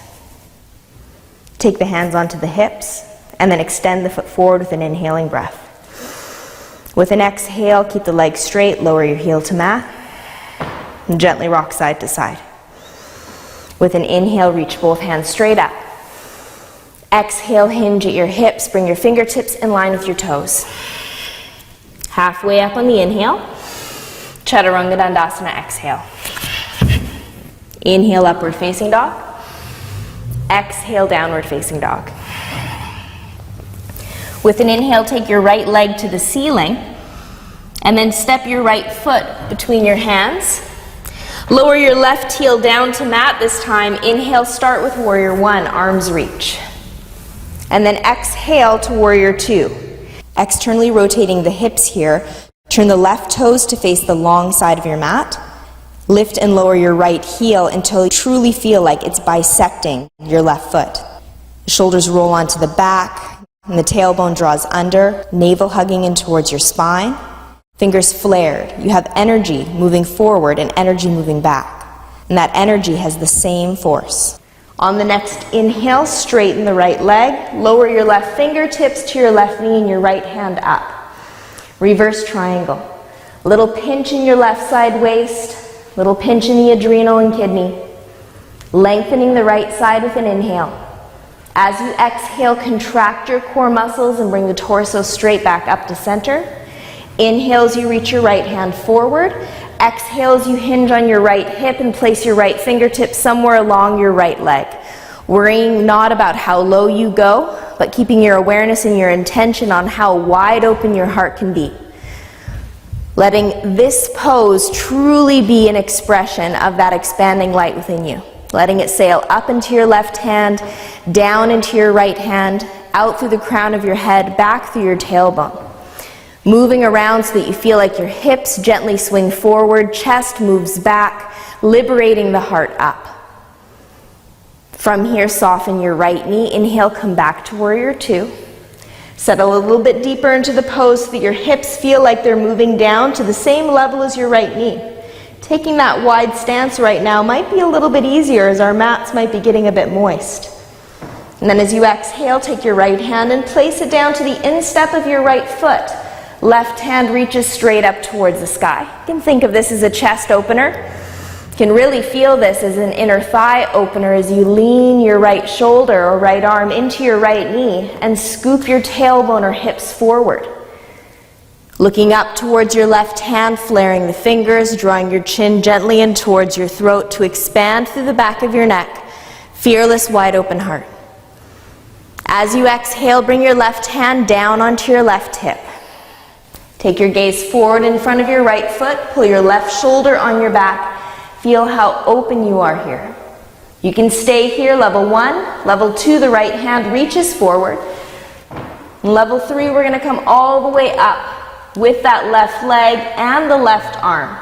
Take the hands onto the hips, and then extend the foot forward with an inhaling breath. With an exhale, keep the legs straight, lower your heel to mat, and gently rock side to side. With an inhale, reach both hands straight up. Exhale, hinge at your hips, bring your fingertips in line with your toes. Halfway up on the inhale, Chaturanga Dandasana, exhale. Inhale, upward facing dog. Exhale, downward facing dog. With an inhale, take your right leg to the ceiling and then step your right foot between your hands. Lower your left heel down to mat this time. Inhale, start with Warrior 1, arms reach. And then exhale to Warrior 2. externally rotating the hips here. Turn the left toes to face the long side of your mat. Lift and lower your right heel until you truly feel like it's bisecting your left foot. The shoulders roll onto the back, and the tailbone draws under, navel hugging in towards your spine. Fingers flared. You have energy moving forward and energy moving back. And that energy has the same force. On the next inhale, straighten the right leg. Lower your left fingertips to your left knee and your right hand up. Reverse triangle. Little pinch in your left side waist. Little pinch in the adrenal and kidney. Lengthening the right side with an inhale. As you exhale, contract your core muscles and bring the torso straight back up to center. Inhales, you reach your right hand forward. Exhales, you hinge on your right hip and place your right fingertip somewhere along your right leg. Worrying not about how low you go, but keeping your awareness and your intention on how wide open your heart can be. Letting this pose truly be an expression of that expanding light within you. Letting it sail up into your left hand, down into your right hand, out through the crown of your head, back through your tailbone. Moving around so that you feel like your hips gently swing forward, chest moves back, liberating the heart up. From here, soften your right knee. Inhale, come back to warrior two. Settle a little bit deeper into the pose so that your hips feel like they're moving down to the same level as your right knee. Taking that wide stance right now might be a little bit easier as our mats might be getting a bit moist. And then as you exhale, take your right hand and place it down to the instep of your right foot. Left hand reaches straight up towards the sky. You can think of this as a chest opener. You can really feel this as an inner thigh opener as you lean your right shoulder or right arm into your right knee and scoop your tailbone or hips forward. Looking up towards your left hand, flaring the fingers, drawing your chin gently in towards your throat to expand through the back of your neck. Fearless, wide open heart. As you exhale, bring your left hand down onto your left hip. Take your gaze forward in front of your right foot, pull your left shoulder on your back. Feel how open you are here. You can stay here, level 1. Level 2, the right hand reaches forward. And level 3, we're gonna come all the way up with that left leg and the left arm.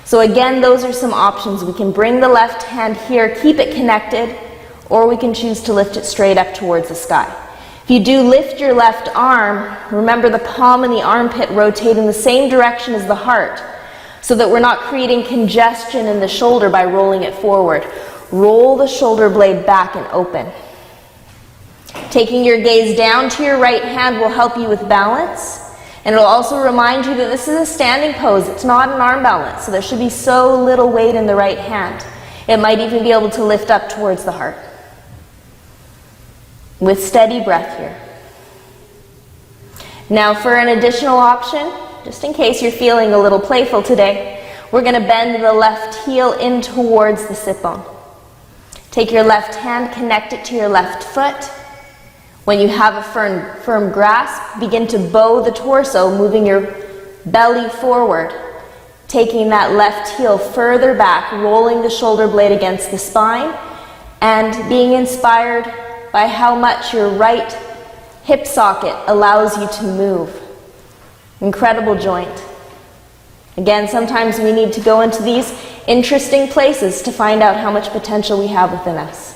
So again, those are some options. We can bring the left hand here, keep it connected, or we can choose to lift it straight up towards the sky. If you do lift your left arm, remember the palm and the armpit rotate in the same direction as the heart so that we're not creating congestion in the shoulder by rolling it forward. Roll the shoulder blade back and open. Taking your gaze down to your right hand will help you with balance, and it'll also remind you that this is a standing pose. It's not an arm balance, so there should be so little weight in the right hand. It might even be able to lift up towards the heart. With steady breath here. Now for an additional option, just in case you're feeling a little playful today, we're going to bend the left heel in towards the sit bone. Take your left hand, connect it to your left foot. When you have a firm grasp, begin to bow the torso, moving your belly forward, taking that left heel further back, rolling the shoulder blade against the spine, and being inspired by how much your right hip socket allows you to move. Incredible joint. Again, sometimes we need to go into these interesting places to find out how much potential we have within us.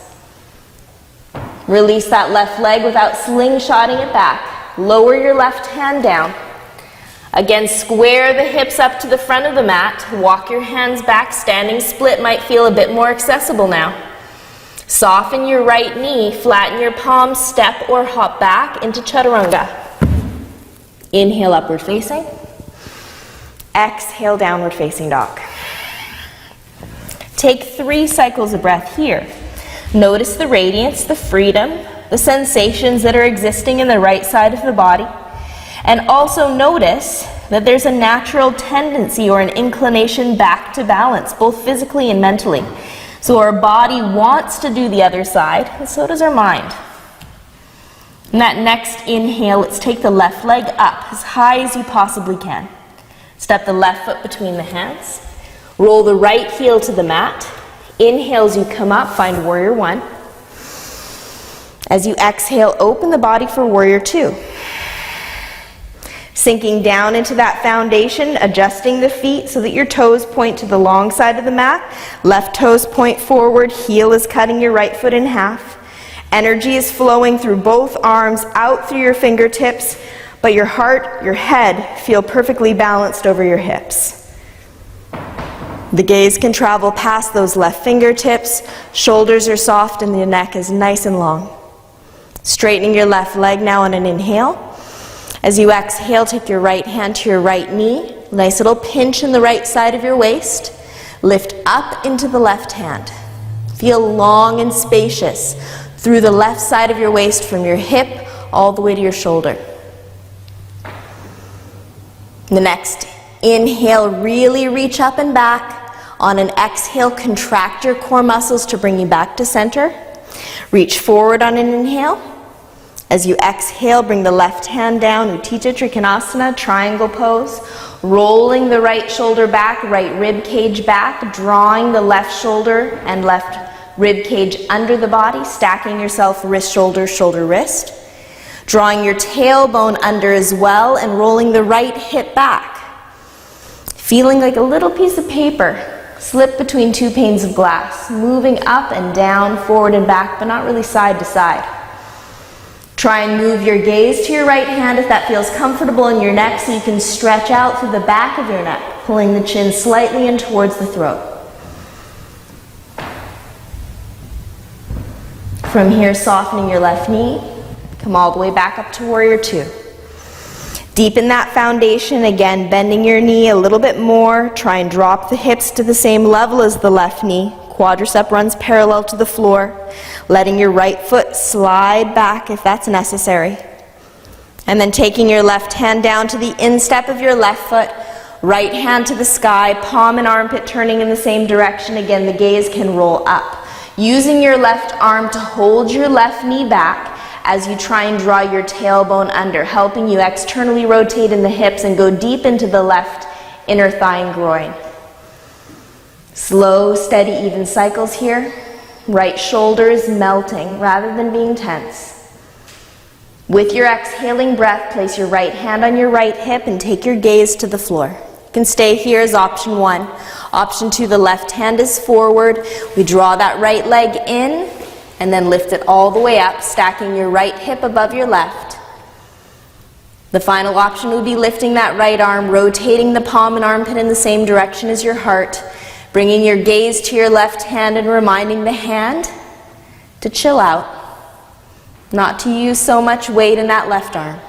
Release that left leg without slingshotting it back. Lower your left hand down. Again, square the hips up to the front of the mat. Walk your hands back. Standing split might feel a bit more accessible now. Soften your right knee, flatten your palms, step or hop back into chaturanga. Inhale, upward facing. Exhale, downward facing dog. Take 3 cycles of breath here. Notice the radiance, the freedom, the sensations that are existing in the right side of the body. And also notice that there's a natural tendency or an inclination back to balance, both physically and mentally. So our body wants to do the other side, and so does our mind. And that next inhale, let's take the left leg up as high as you possibly can. Step the left foot between the hands. Roll the right heel to the mat. Inhale as you come up, find warrior 1. As you exhale, open the body for warrior 2. Sinking down into that foundation, adjusting the feet so that your toes point to the long side of the mat. Left toes point forward, heel is cutting your right foot in half. Energy is flowing through both arms, out through your fingertips, but your heart, your head feel perfectly balanced over your hips. The gaze can travel past those left fingertips, shoulders are soft and the neck is nice and long. Straightening your left leg now on an inhale. As you exhale, take your right hand to your right knee. Nice little pinch in the right side of your waist. Lift up into the left hand. Feel long and spacious through the left side of your waist from your hip all the way to your shoulder. The next inhale, really reach up and back. On an exhale, contract your core muscles to bring you back to center. Reach forward on an inhale. As you exhale, bring the left hand down, Utthita Trikonasana, triangle pose. Rolling the right shoulder back, right rib cage back, drawing the left shoulder and left rib cage under the body, stacking yourself wrist, shoulder, shoulder, wrist. Drawing your tailbone under as well and rolling the right hip back. Feeling like a little piece of paper slip between two panes of glass, moving up and down, forward and back, but not really side to side. Try and move your gaze to your right hand if that feels comfortable in your neck so you can stretch out through the back of your neck, pulling the chin slightly in towards the throat. From here, softening your left knee, come all the way back up to Warrior Two. Deepen that foundation, again, bending your knee a little bit more. Try and drop the hips to the same level as the left knee. Quadricep runs parallel to the floor, letting your right foot slide back if that's necessary. And then taking your left hand down to the instep of your left foot, right hand to the sky, palm and armpit turning in the same direction. Again, the gaze can roll up. Using your left arm to hold your left knee back as you try and draw your tailbone under, helping you externally rotate in the hips and go deep into the left inner thigh and groin. Slow, steady, even cycles here. Right shoulder is melting rather than being tense. With your exhaling breath, place your right hand on your right hip and take your gaze to the floor. You can stay here as option one. Option two, the left hand is forward. We draw that right leg in and then lift it all the way up, stacking your right hip above your left. The final option would be lifting that right arm, rotating the palm and armpit in the same direction as your heart, bringing your gaze to your left hand and reminding the hand to chill out, not to use so much weight in that left arm.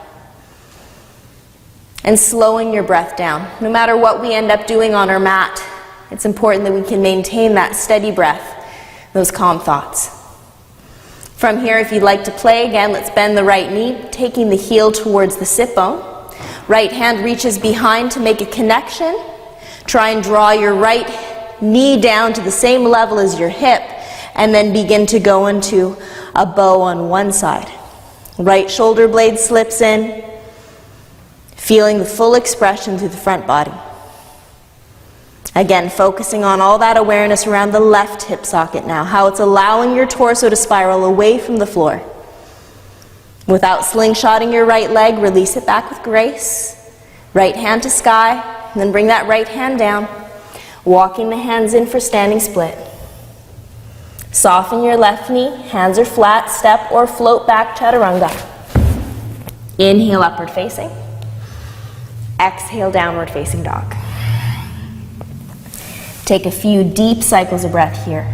And slowing your breath down. No matter what we end up doing on our mat, it's important that we can maintain that steady breath, those calm thoughts. From here, if you'd like to play again, let's bend the right knee, taking the heel towards the sit bone. Right hand reaches behind to make a connection. Try and draw your right knee down to the same level as your hip, and then begin to go into a bow on one side. Right shoulder blade slips in, feeling the full expression through the front body. Again, focusing on all that awareness around the left hip socket now, how it's allowing your torso to spiral away from the floor. Without slingshotting your right leg, release it back with grace. Right hand to sky, and then bring that right hand down, walking the hands in for standing split. Soften your left knee, hands are flat, step or float back, chaturanga. Inhale, upward facing. Exhale, downward facing dog. Take a few deep cycles of breath here.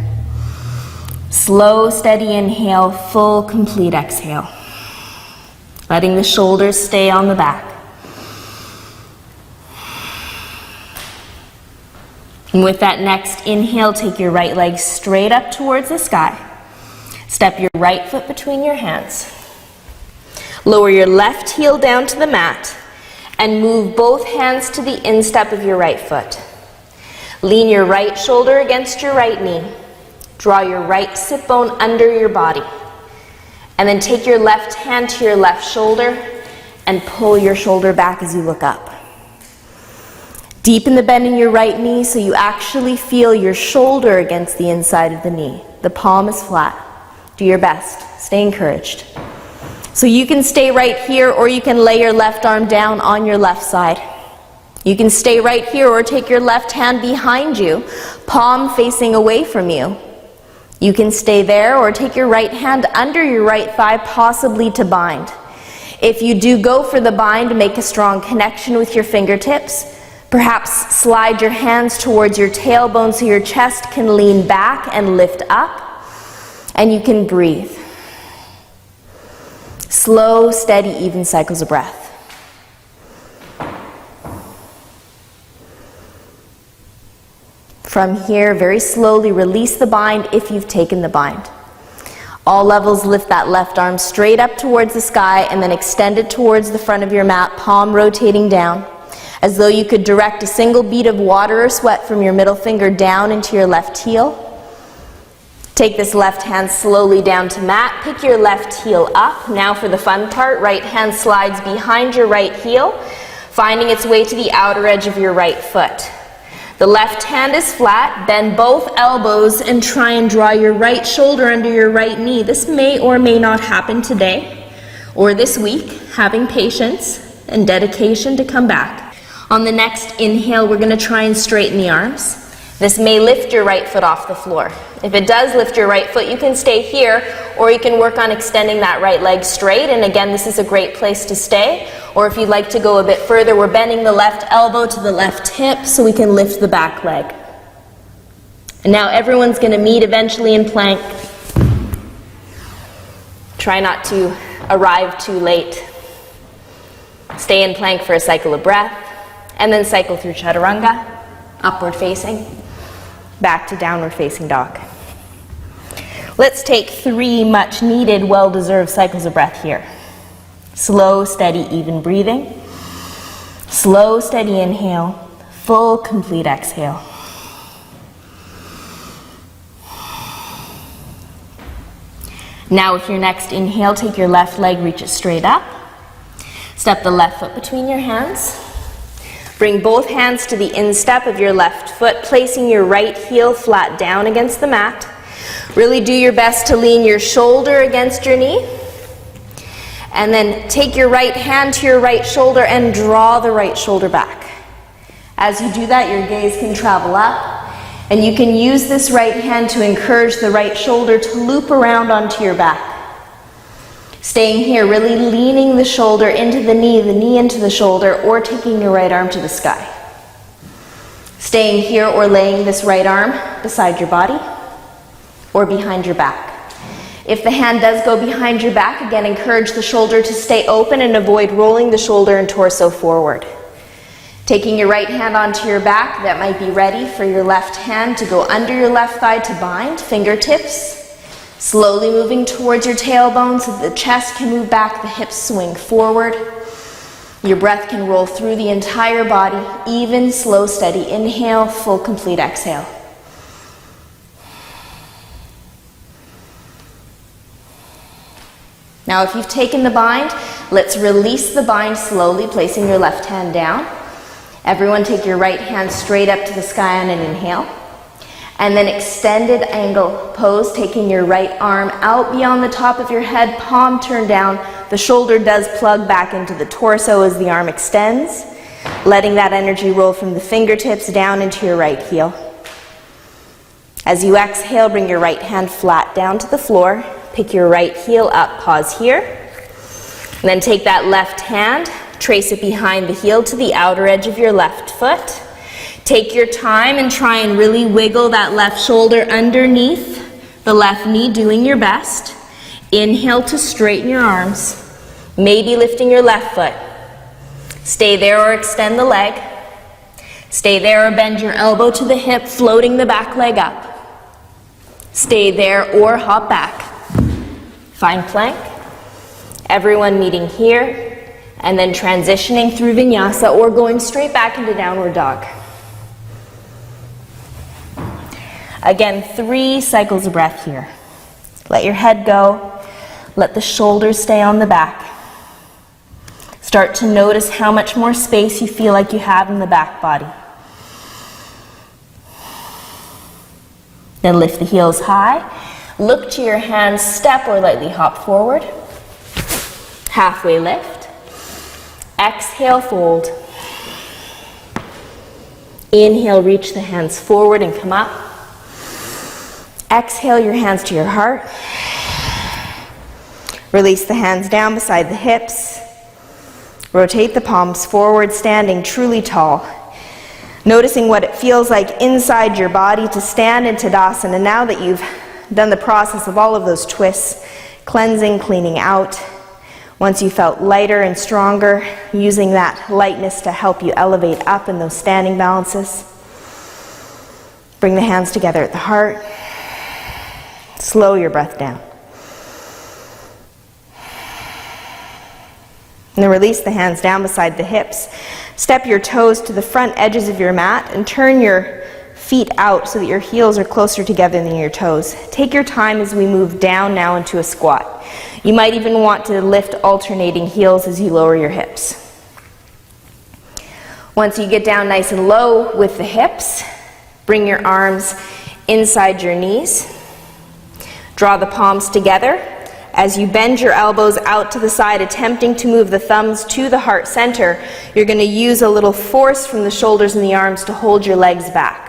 Slow, steady inhale, full, complete exhale. Letting the shoulders stay on the back. And with that next inhale, take your right leg straight up towards the sky. Step your right foot between your hands. Lower your left heel down to the mat and move both hands to the instep of your right foot. Lean your right shoulder against your right knee. Draw your right sit bone under your body. And then take your left hand to your left shoulder and pull your shoulder back as you look up. Deepen the bend in your right knee so you actually feel your shoulder against the inside of the knee. The palm is flat. Do your best. Stay encouraged. So you can stay right here, or you can lay your left arm down on your left side. You can stay right here or take your left hand behind you, palm facing away from you. You can stay there or take your right hand under your right thigh, possibly to bind. If you do go for the bind, make a strong connection with your fingertips. Perhaps slide your hands towards your tailbone so your chest can lean back and lift up, and you can breathe. Slow, steady, even cycles of breath. From here, very slowly release the bind if you've taken the bind. All levels, lift that left arm straight up towards the sky and then extend it towards the front of your mat, palm rotating down, as though you could direct a single bead of water or sweat from your middle finger down into your left heel. Take this left hand slowly down to mat. Pick your left heel up. Now for the fun part, right hand slides behind your right heel, finding its way to the outer edge of your right foot. The left hand is flat. Bend both elbows and try and draw your right shoulder under your right knee. This may or may not happen today or this week. Having patience and dedication to come back. On the next inhale, we're going to try and straighten the arms. This may lift your right foot off the floor. If it does lift your right foot, you can stay here, or you can work on extending that right leg straight. And again, this is a great place to stay. Or if you'd like to go a bit further, we're bending the left elbow to the left hip so we can lift the back leg. And now everyone's going to meet eventually in plank. Try not to arrive too late. Stay in plank for a cycle of breath, and then cycle through chaturanga, upward facing, back to downward facing dog. Let's take 3 much needed, well-deserved cycles of breath here. Slow, steady, even breathing. Slow, steady inhale. Full, complete exhale. Now with your next inhale, take your left leg, reach it straight up. Step the left foot between your hands. Bring both hands to the instep of your left foot, placing your right heel flat down against the mat. Really do your best to lean your shoulder against your knee. And then take your right hand to your right shoulder and draw the right shoulder back. As you do that, your gaze can travel up, and you can use this right hand to encourage the right shoulder to loop around onto your back. Staying here, really leaning the shoulder into the knee into the shoulder, or taking your right arm to the sky. Staying here or laying this right arm beside your body or behind your back. If the hand does go behind your back, again, encourage the shoulder to stay open and avoid rolling the shoulder and torso forward. Taking your right hand onto your back, that might be ready for your left hand to go under your left thigh to bind, fingertips. Slowly moving towards your tailbone so that the chest can move back, the hips swing forward. Your breath can roll through the entire body, even, slow, steady inhale, full, complete exhale. Now if you've taken the bind, let's release the bind slowly, placing your left hand down. Everyone take your right hand straight up to the sky on an inhale. And then extended angle pose, taking your right arm out beyond the top of your head, palm turned down. The shoulder does plug back into the torso as the arm extends, letting that energy roll from the fingertips down into your right heel. As you exhale, bring your right hand flat down to the floor. Pick your right heel up, pause here. And then take that left hand, trace it behind the heel to the outer edge of your left foot. Take your time and try and really wiggle that left shoulder underneath the left knee, doing your best. Inhale to straighten your arms, maybe lifting your left foot. Stay there or extend the leg. Stay there or bend your elbow to the hip, floating the back leg up. Stay there or hop back. Find plank. Everyone meeting here, and then transitioning through vinyasa or going straight back into downward dog. Again, 3 cycles of breath here. Let your head go. Let the shoulders stay on the back. Start to notice how much more space you feel like you have in the back body. Then lift the heels high. Look to your hands, step or lightly hop forward. Halfway lift. Exhale, fold. Inhale, reach the hands forward and come up. Exhale your hands to your heart. Release the hands down beside the hips. Rotate the palms forward, standing truly tall. Noticing what it feels like inside your body to stand in Tadasana. And now that you've done the process of all of those twists, cleansing, cleaning out, once you felt lighter and stronger, using that lightness to help you elevate up in those standing balances. Bring the hands together at the heart. Slow your breath down. And then release the hands down beside the hips. Step your toes to the front edges of your mat and turn your feet out so that your heels are closer together than your toes. Take your time as we move down now into a squat. You might even want to lift alternating heels as you lower your hips. Once you get down nice and low with the hips, bring your arms inside your knees. Draw the palms together. As you bend your elbows out to the side, attempting to move the thumbs to the heart center, you're going to use a little force from the shoulders and the arms to hold your legs back.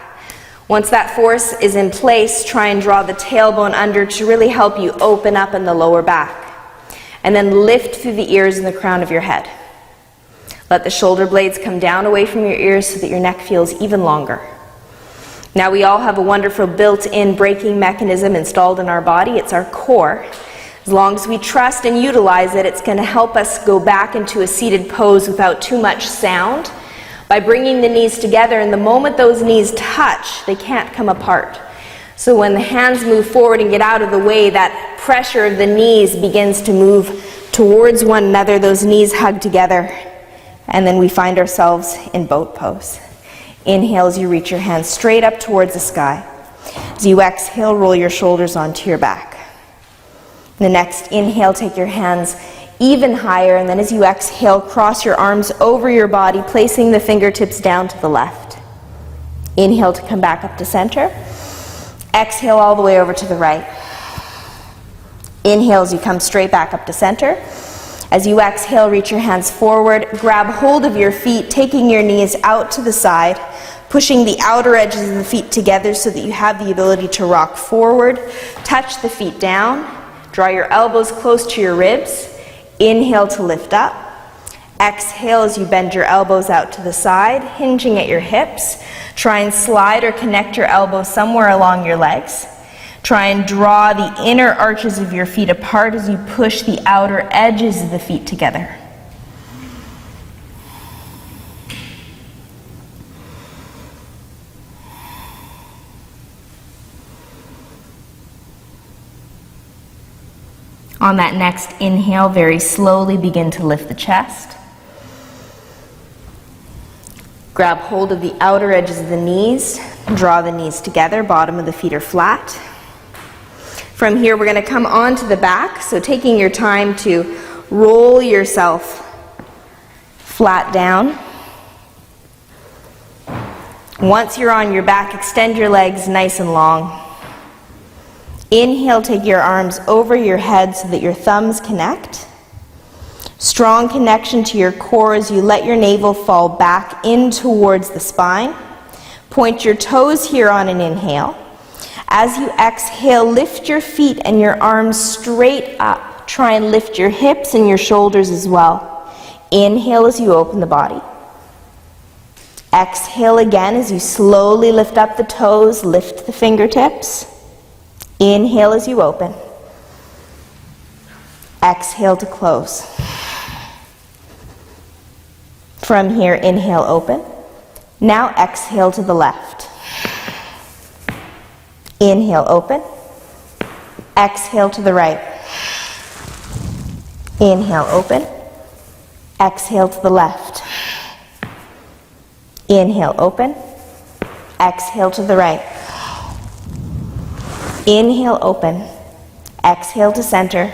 Once that force is in place, try and draw the tailbone under to really help you open up in the lower back. And then lift through the ears and the crown of your head. Let the shoulder blades come down away from your ears so that your neck feels even longer. Now we all have a wonderful built-in braking mechanism installed in our body. It's our core. As long as we trust and utilize it, it's going to help us go back into a seated pose without too much sound by bringing the knees together. And the moment those knees touch, they can't come apart. So when the hands move forward and get out of the way, that pressure of the knees begins to move towards one another. Those knees hug together, and then we find ourselves in boat pose. Inhale as you reach your hands straight up towards the sky. As you exhale, roll your shoulders onto your back. The next inhale, take your hands even higher, and then as you exhale, cross your arms over your body, placing the fingertips down to the left. Inhale to come back up to center. Exhale all the way over to the right. Inhale as you come straight back up to center. As you exhale, reach your hands forward, grab hold of your feet, taking your knees out to the side, pushing the outer edges of the feet together so that you have the ability to rock forward. Touch the feet down. Draw your elbows close to your ribs. Inhale to lift up. Exhale as you bend your elbows out to the side, hinging at your hips. Try and slide or connect your elbows somewhere along your legs. Try and draw the inner arches of your feet apart as you push the outer edges of the feet together. On that next inhale, very slowly begin to lift the chest. Grab hold of the outer edges of the knees. Draw the knees together. Bottom of the feet are flat. From here, we're going to come onto the back. So taking your time to roll yourself flat down. Once you're on your back, extend your legs nice and long. Inhale, take your arms over your head so that your thumbs connect. Strong connection to your core as you let your navel fall back in towards the spine. Point your toes here on an inhale. As you exhale, lift your feet and your arms straight up. Try and lift your hips and your shoulders as well. Inhale as you open the body. Exhale again as you slowly lift up the toes, lift the fingertips. Inhale as you open. Exhale to close. From here, inhale, open. Now exhale to the left. Inhale, open. Exhale to the right. Inhale, open. Exhale to the left. Inhale, open. Exhale to the right. Inhale, open. Exhale to center.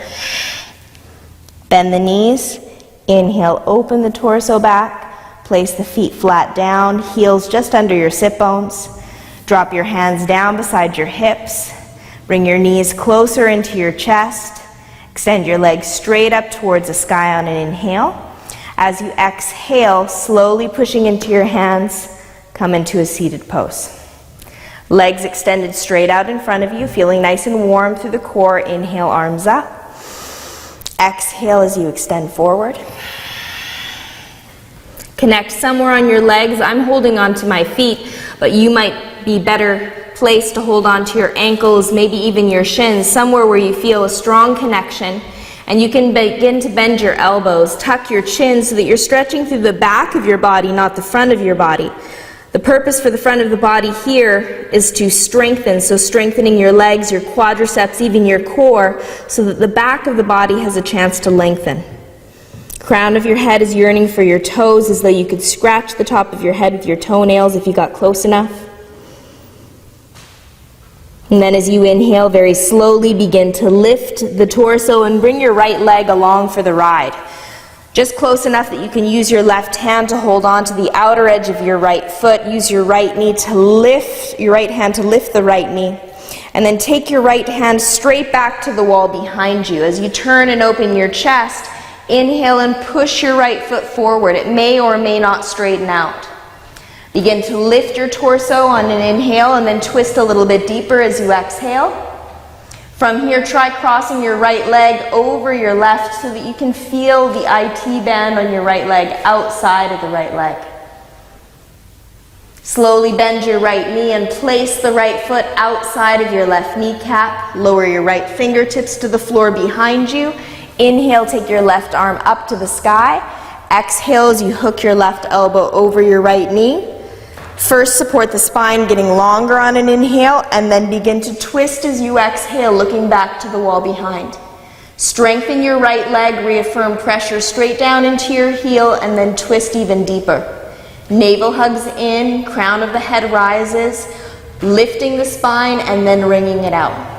Bend the knees. Inhale, open the torso back. Place the feet flat down, heels just under your sit bones. Drop your hands down beside your hips. Bring your knees closer into your chest. Extend your legs straight up towards the sky on an inhale. As you exhale, slowly pushing into your hands, come into a seated pose. Legs extended straight out in front of you, feeling nice and warm through the core. Inhale, arms up. Exhale as you extend forward. Connect somewhere on your legs. I'm holding onto my feet, but you might be better placed to hold onto your ankles, maybe even your shins, somewhere where you feel a strong connection. And you can begin to bend your elbows, tuck your chin so that you're stretching through the back of your body, not the front of your body. The purpose for the front of the body here is to strengthen, so strengthening your legs, your quadriceps, even your core, so that the back of the body has a chance to lengthen. Crown of your head is yearning for your toes, as though you could scratch the top of your head with your toenails if you got close enough. And then as you inhale, very slowly begin to lift the torso and bring your right leg along for the ride. Just close enough that you can use your left hand to hold on to the outer edge of your right foot. Use your right knee to lift, your right hand to lift the right knee. And then take your right hand straight back to the wall behind you. As you turn and open your chest, inhale and push your right foot forward. It may or may not straighten out. Begin to lift your torso on an inhale and then twist a little bit deeper as you exhale. From here, try crossing your right leg over your left so that you can feel the IT band on your right leg outside of the right leg. Slowly bend your right knee and place the right foot outside of your left kneecap. Lower your right fingertips to the floor behind you. Inhale, take your left arm up to the sky. Exhale as you hook your left elbow over your right knee. First, support the spine, getting longer on an inhale, and then begin to twist as you exhale, looking back to the wall behind. Strengthen your right leg, reaffirm pressure straight down into your heel, and then twist even deeper. Navel hugs in, crown of the head rises, lifting the spine and then wringing it out.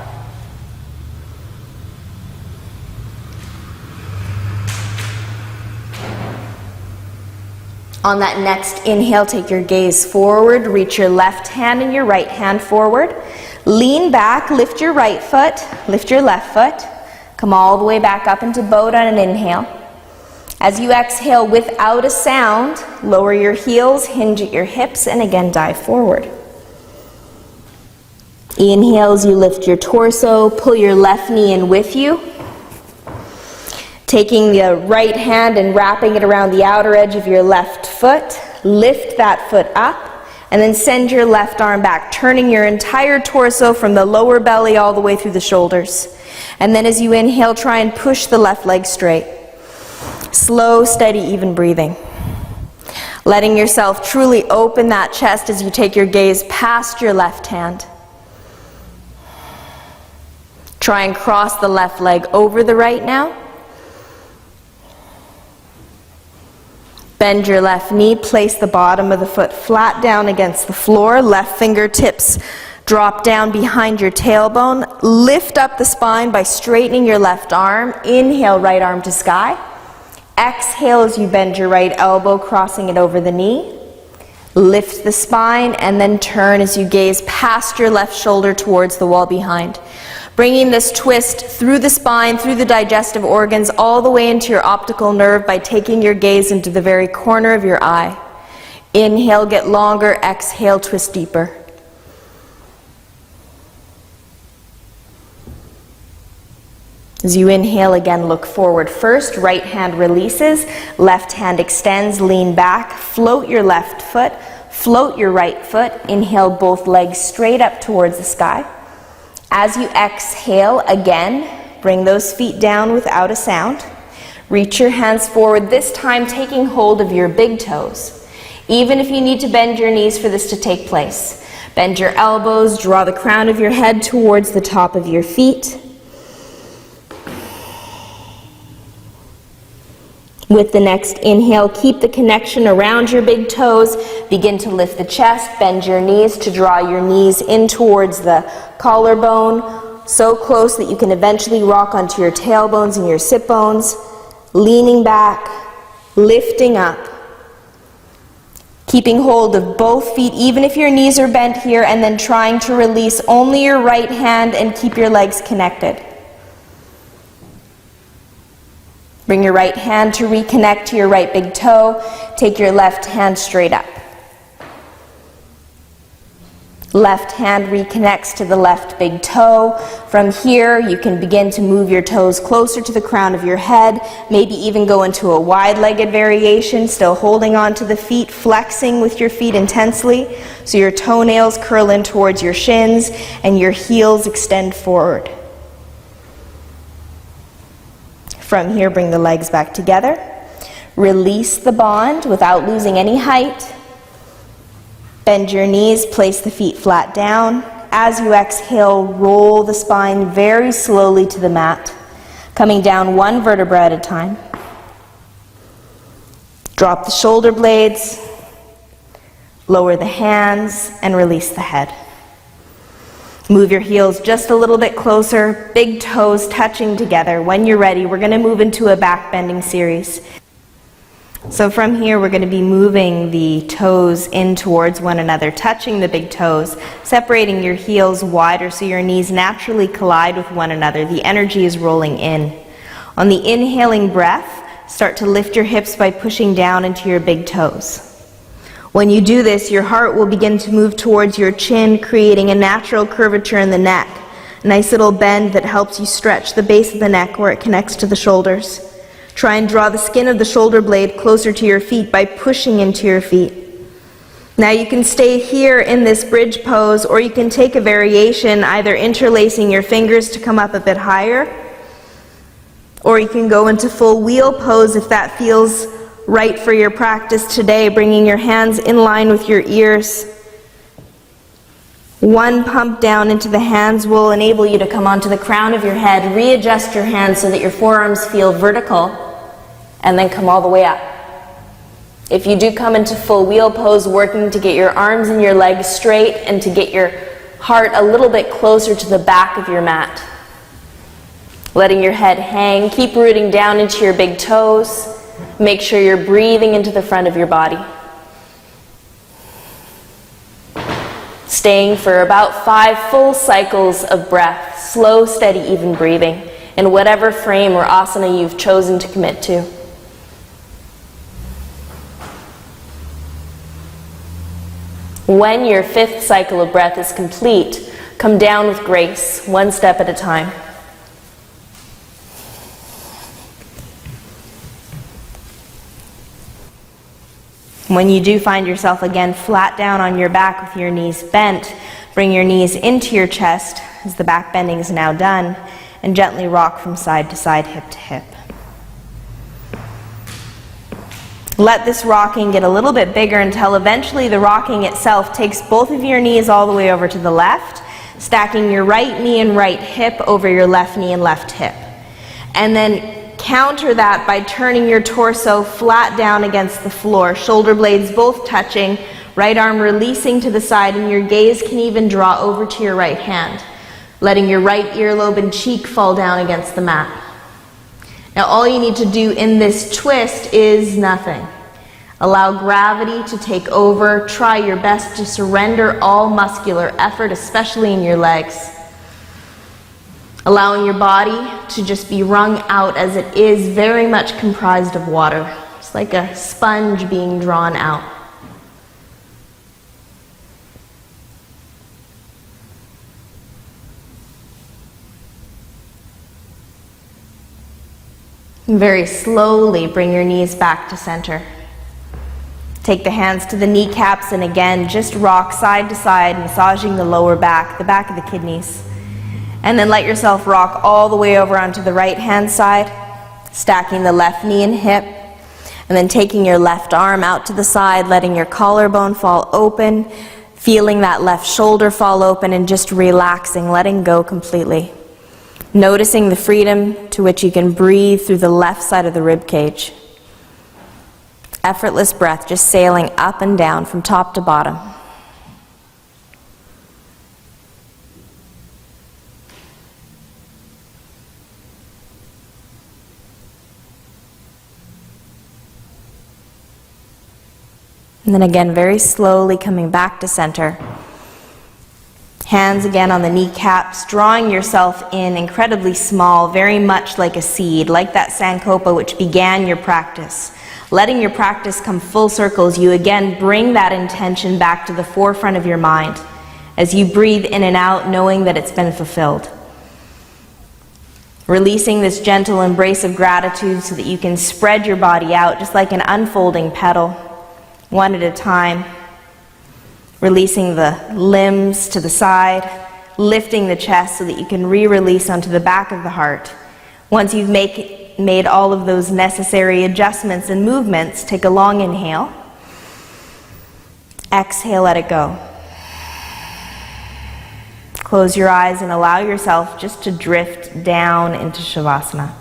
On that next inhale, take your gaze forward, reach your left hand and your right hand forward. Lean back, lift your right foot, lift your left foot. Come all the way back up into boat on an inhale. As you exhale without a sound, lower your heels, hinge at your hips, and again dive forward. Inhale as you lift your torso, pull your left knee in with you. Taking the right hand and wrapping it around the outer edge of your left foot, lift that foot up, and then send your left arm back, turning your entire torso from the lower belly all the way through the shoulders. And then as you inhale, try and push the left leg straight. Slow, steady, even breathing. Letting yourself truly open that chest as you take your gaze past your left hand. Try and cross the left leg over the right now. Bend your left knee, place the bottom of the foot flat down against the floor. Left fingertips drop down behind your tailbone. Lift up the spine by straightening your left arm. Inhale, right arm to sky. Exhale as you bend your right elbow, crossing it over the knee. Lift the spine and then turn as you gaze past your left shoulder towards the wall behind. Bringing this twist through the spine, through the digestive organs, all the way into your optical nerve by taking your gaze into the very corner of your eye. Inhale, get longer. Exhale, twist deeper. As you inhale again, look forward first. Right hand releases, left hand extends, lean back, float your left foot, float your right foot. Inhale, both legs straight up towards the sky. As you exhale again, bring those feet down without a sound. Reach your hands forward, this time taking hold of your big toes. Even if you need to bend your knees for this to take place. Bend your elbows, draw the crown of your head towards the top of your feet. With the next inhale, keep the connection around your big toes. Begin to lift the chest, bend your knees to draw your knees in towards the collarbone, so close that you can eventually rock onto your tailbones and your sit bones. Leaning back, lifting up. Keeping hold of both feet, even if your knees are bent here, and then trying to release only your right hand and keep your legs connected. Bring your right hand to reconnect to your right big toe. Take your left hand straight up. Left hand reconnects to the left big toe. From here, you can begin to move your toes closer to the crown of your head, maybe even go into a wide-legged variation, still holding on to the feet, flexing with your feet intensely, so your toenails curl in towards your shins and your heels extend forward. From here, bring the legs back together. Release the bond without losing any height. Bend your knees, place the feet flat down. As you exhale, roll the spine very slowly to the mat, coming down one vertebra at a time. Drop the shoulder blades, lower the hands, and release the head. Move your heels just a little bit closer, big toes touching together. When you're ready, we're going to move into a back bending series. So from here, we're going to be moving the toes in towards one another, touching the big toes, separating your heels wider so your knees naturally collide with one another. The energy is rolling in. On the inhaling breath, start to lift your hips by pushing down into your big toes. When you do this, your heart will begin to move towards your chin, creating a natural curvature in the neck. A nice little bend that helps you stretch the base of the neck where it connects to the shoulders. Try and draw the skin of the shoulder blade closer to your feet by pushing into your feet. Now you can stay here in this bridge pose, or you can take a variation, either interlacing your fingers to come up a bit higher, or you can go into full wheel pose if that feels right for your practice today, bringing your hands in line with your ears. One pump down into the hands will enable you to come onto the crown of your head, readjust your hands so that your forearms feel vertical, and then come all the way up. If you do come into full wheel pose, working to get your arms and your legs straight and to get your heart a little bit closer to the back of your mat. Letting your head hang, keep rooting down into your big toes. Make sure you're breathing into the front of your body. Staying for about 5 full cycles of breath, slow, steady, even breathing, in whatever frame or asana you've chosen to commit to. When your 5th cycle of breath is complete, come down with grace, one step at a time. When you do find yourself again flat down on your back with your knees bent, bring your knees into your chest as the back bending is now done, and gently rock from side to side, hip to hip. Let this rocking get a little bit bigger until eventually the rocking itself takes both of your knees all the way over to the left, stacking your right knee and right hip over your left knee and left hip. And then counter that by turning your torso flat down against the floor, shoulder blades both touching, right arm releasing to the side, and your gaze can even draw over to your right hand, letting your right earlobe and cheek fall down against the mat. Now all you need to do in this twist is nothing. Allow gravity to take over. Try your best to surrender all muscular effort, especially in your legs. Allowing your body to just be wrung out as it is very much comprised of water. It's like a sponge being drawn out. And very slowly bring your knees back to center. Take the hands to the kneecaps and again just rock side to side, massaging the lower back, the back of the kidneys. And then let yourself rock all the way over onto the right hand side, stacking the left knee and hip, and then taking your left arm out to the side, letting your collarbone fall open, feeling that left shoulder fall open, and just relaxing, letting go completely. Noticing the freedom to which you can breathe through the left side of the rib cage. Effortless breath, just sailing up and down from top to bottom. And then again, very slowly coming back to center. Hands again on the kneecaps, drawing yourself in incredibly small, very much like a seed, like that Sankopa which began your practice. Letting your practice come full circle as you again bring that intention back to the forefront of your mind. As you breathe in and out, knowing that it's been fulfilled. Releasing this gentle embrace of gratitude so that you can spread your body out just like an unfolding petal, one at a time. Releasing the limbs to the side, lifting the chest so that you can re-release onto the back of the heart. Once you've made all of those necessary adjustments and movements, take a long inhale. Exhale, let it go. Close your eyes and allow yourself just to drift down into Shavasana.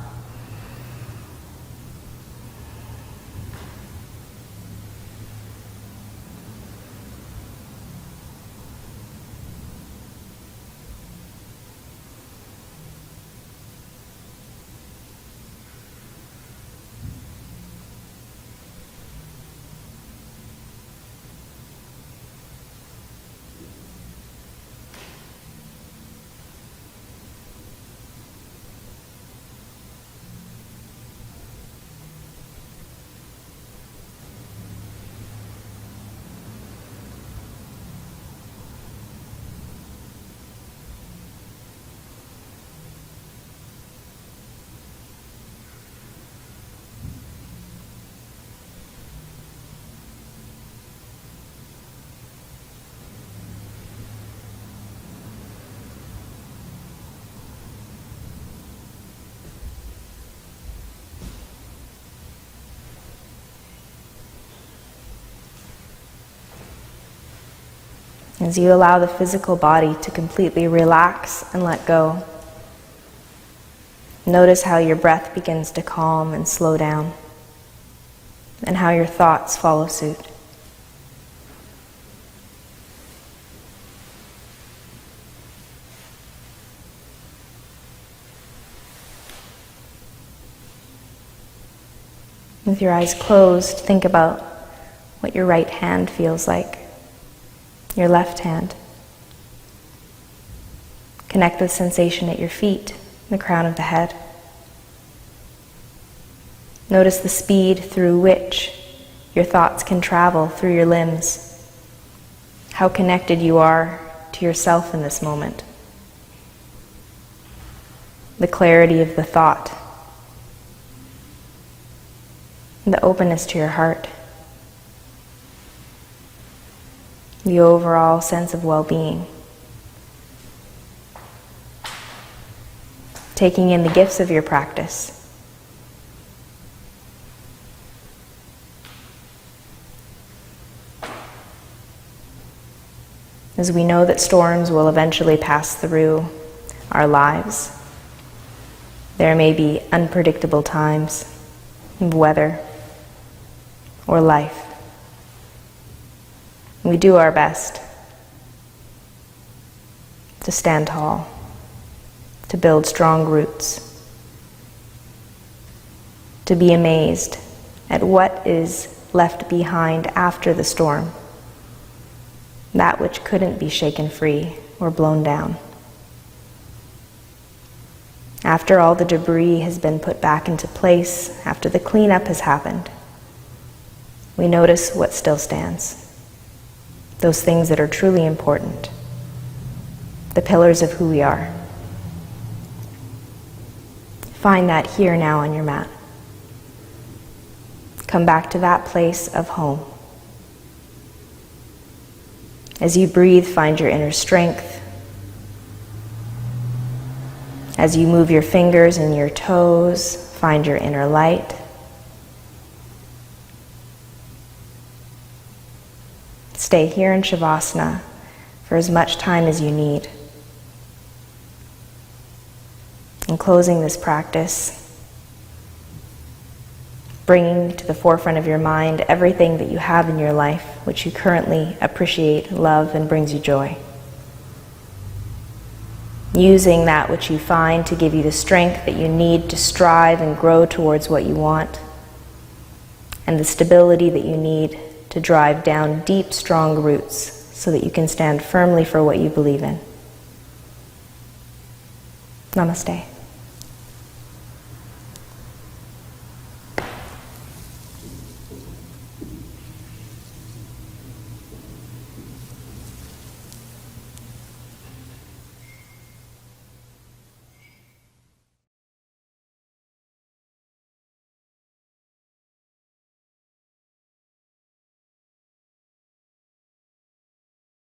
As you allow the physical body to completely relax and let go, notice how your breath begins to calm and slow down, and how your thoughts follow suit. With your eyes closed, think about what your right hand feels like. Your left hand. Connect with sensation at your feet, the crown of the head. Notice the speed through which your thoughts can travel through your limbs. How connected you are to yourself in this moment. The clarity of the thought. And the openness to your heart. The overall sense of well-being. Taking in the gifts of your practice. As we know that storms will eventually pass through our lives, there may be unpredictable times of weather or life. We do our best to stand tall, to build strong roots, to be amazed at what is left behind after the storm, that which couldn't be shaken free or blown down. After all the debris has been put back into place, after the cleanup has happened, we notice what still stands. Those things that are truly important, the pillars of who we are. Find that here now on your mat. Come back to that place of home. As you breathe, find your inner strength. As you move your fingers and your toes, find your inner light. Stay here in Shavasana for as much time as you need. In closing this practice, bringing to the forefront of your mind everything that you have in your life which you currently appreciate, love, and brings you joy. Using that which you find to give you the strength that you need to strive and grow towards what you want, and the stability that you need to drive down deep, strong roots so that you can stand firmly for what you believe in. Namaste.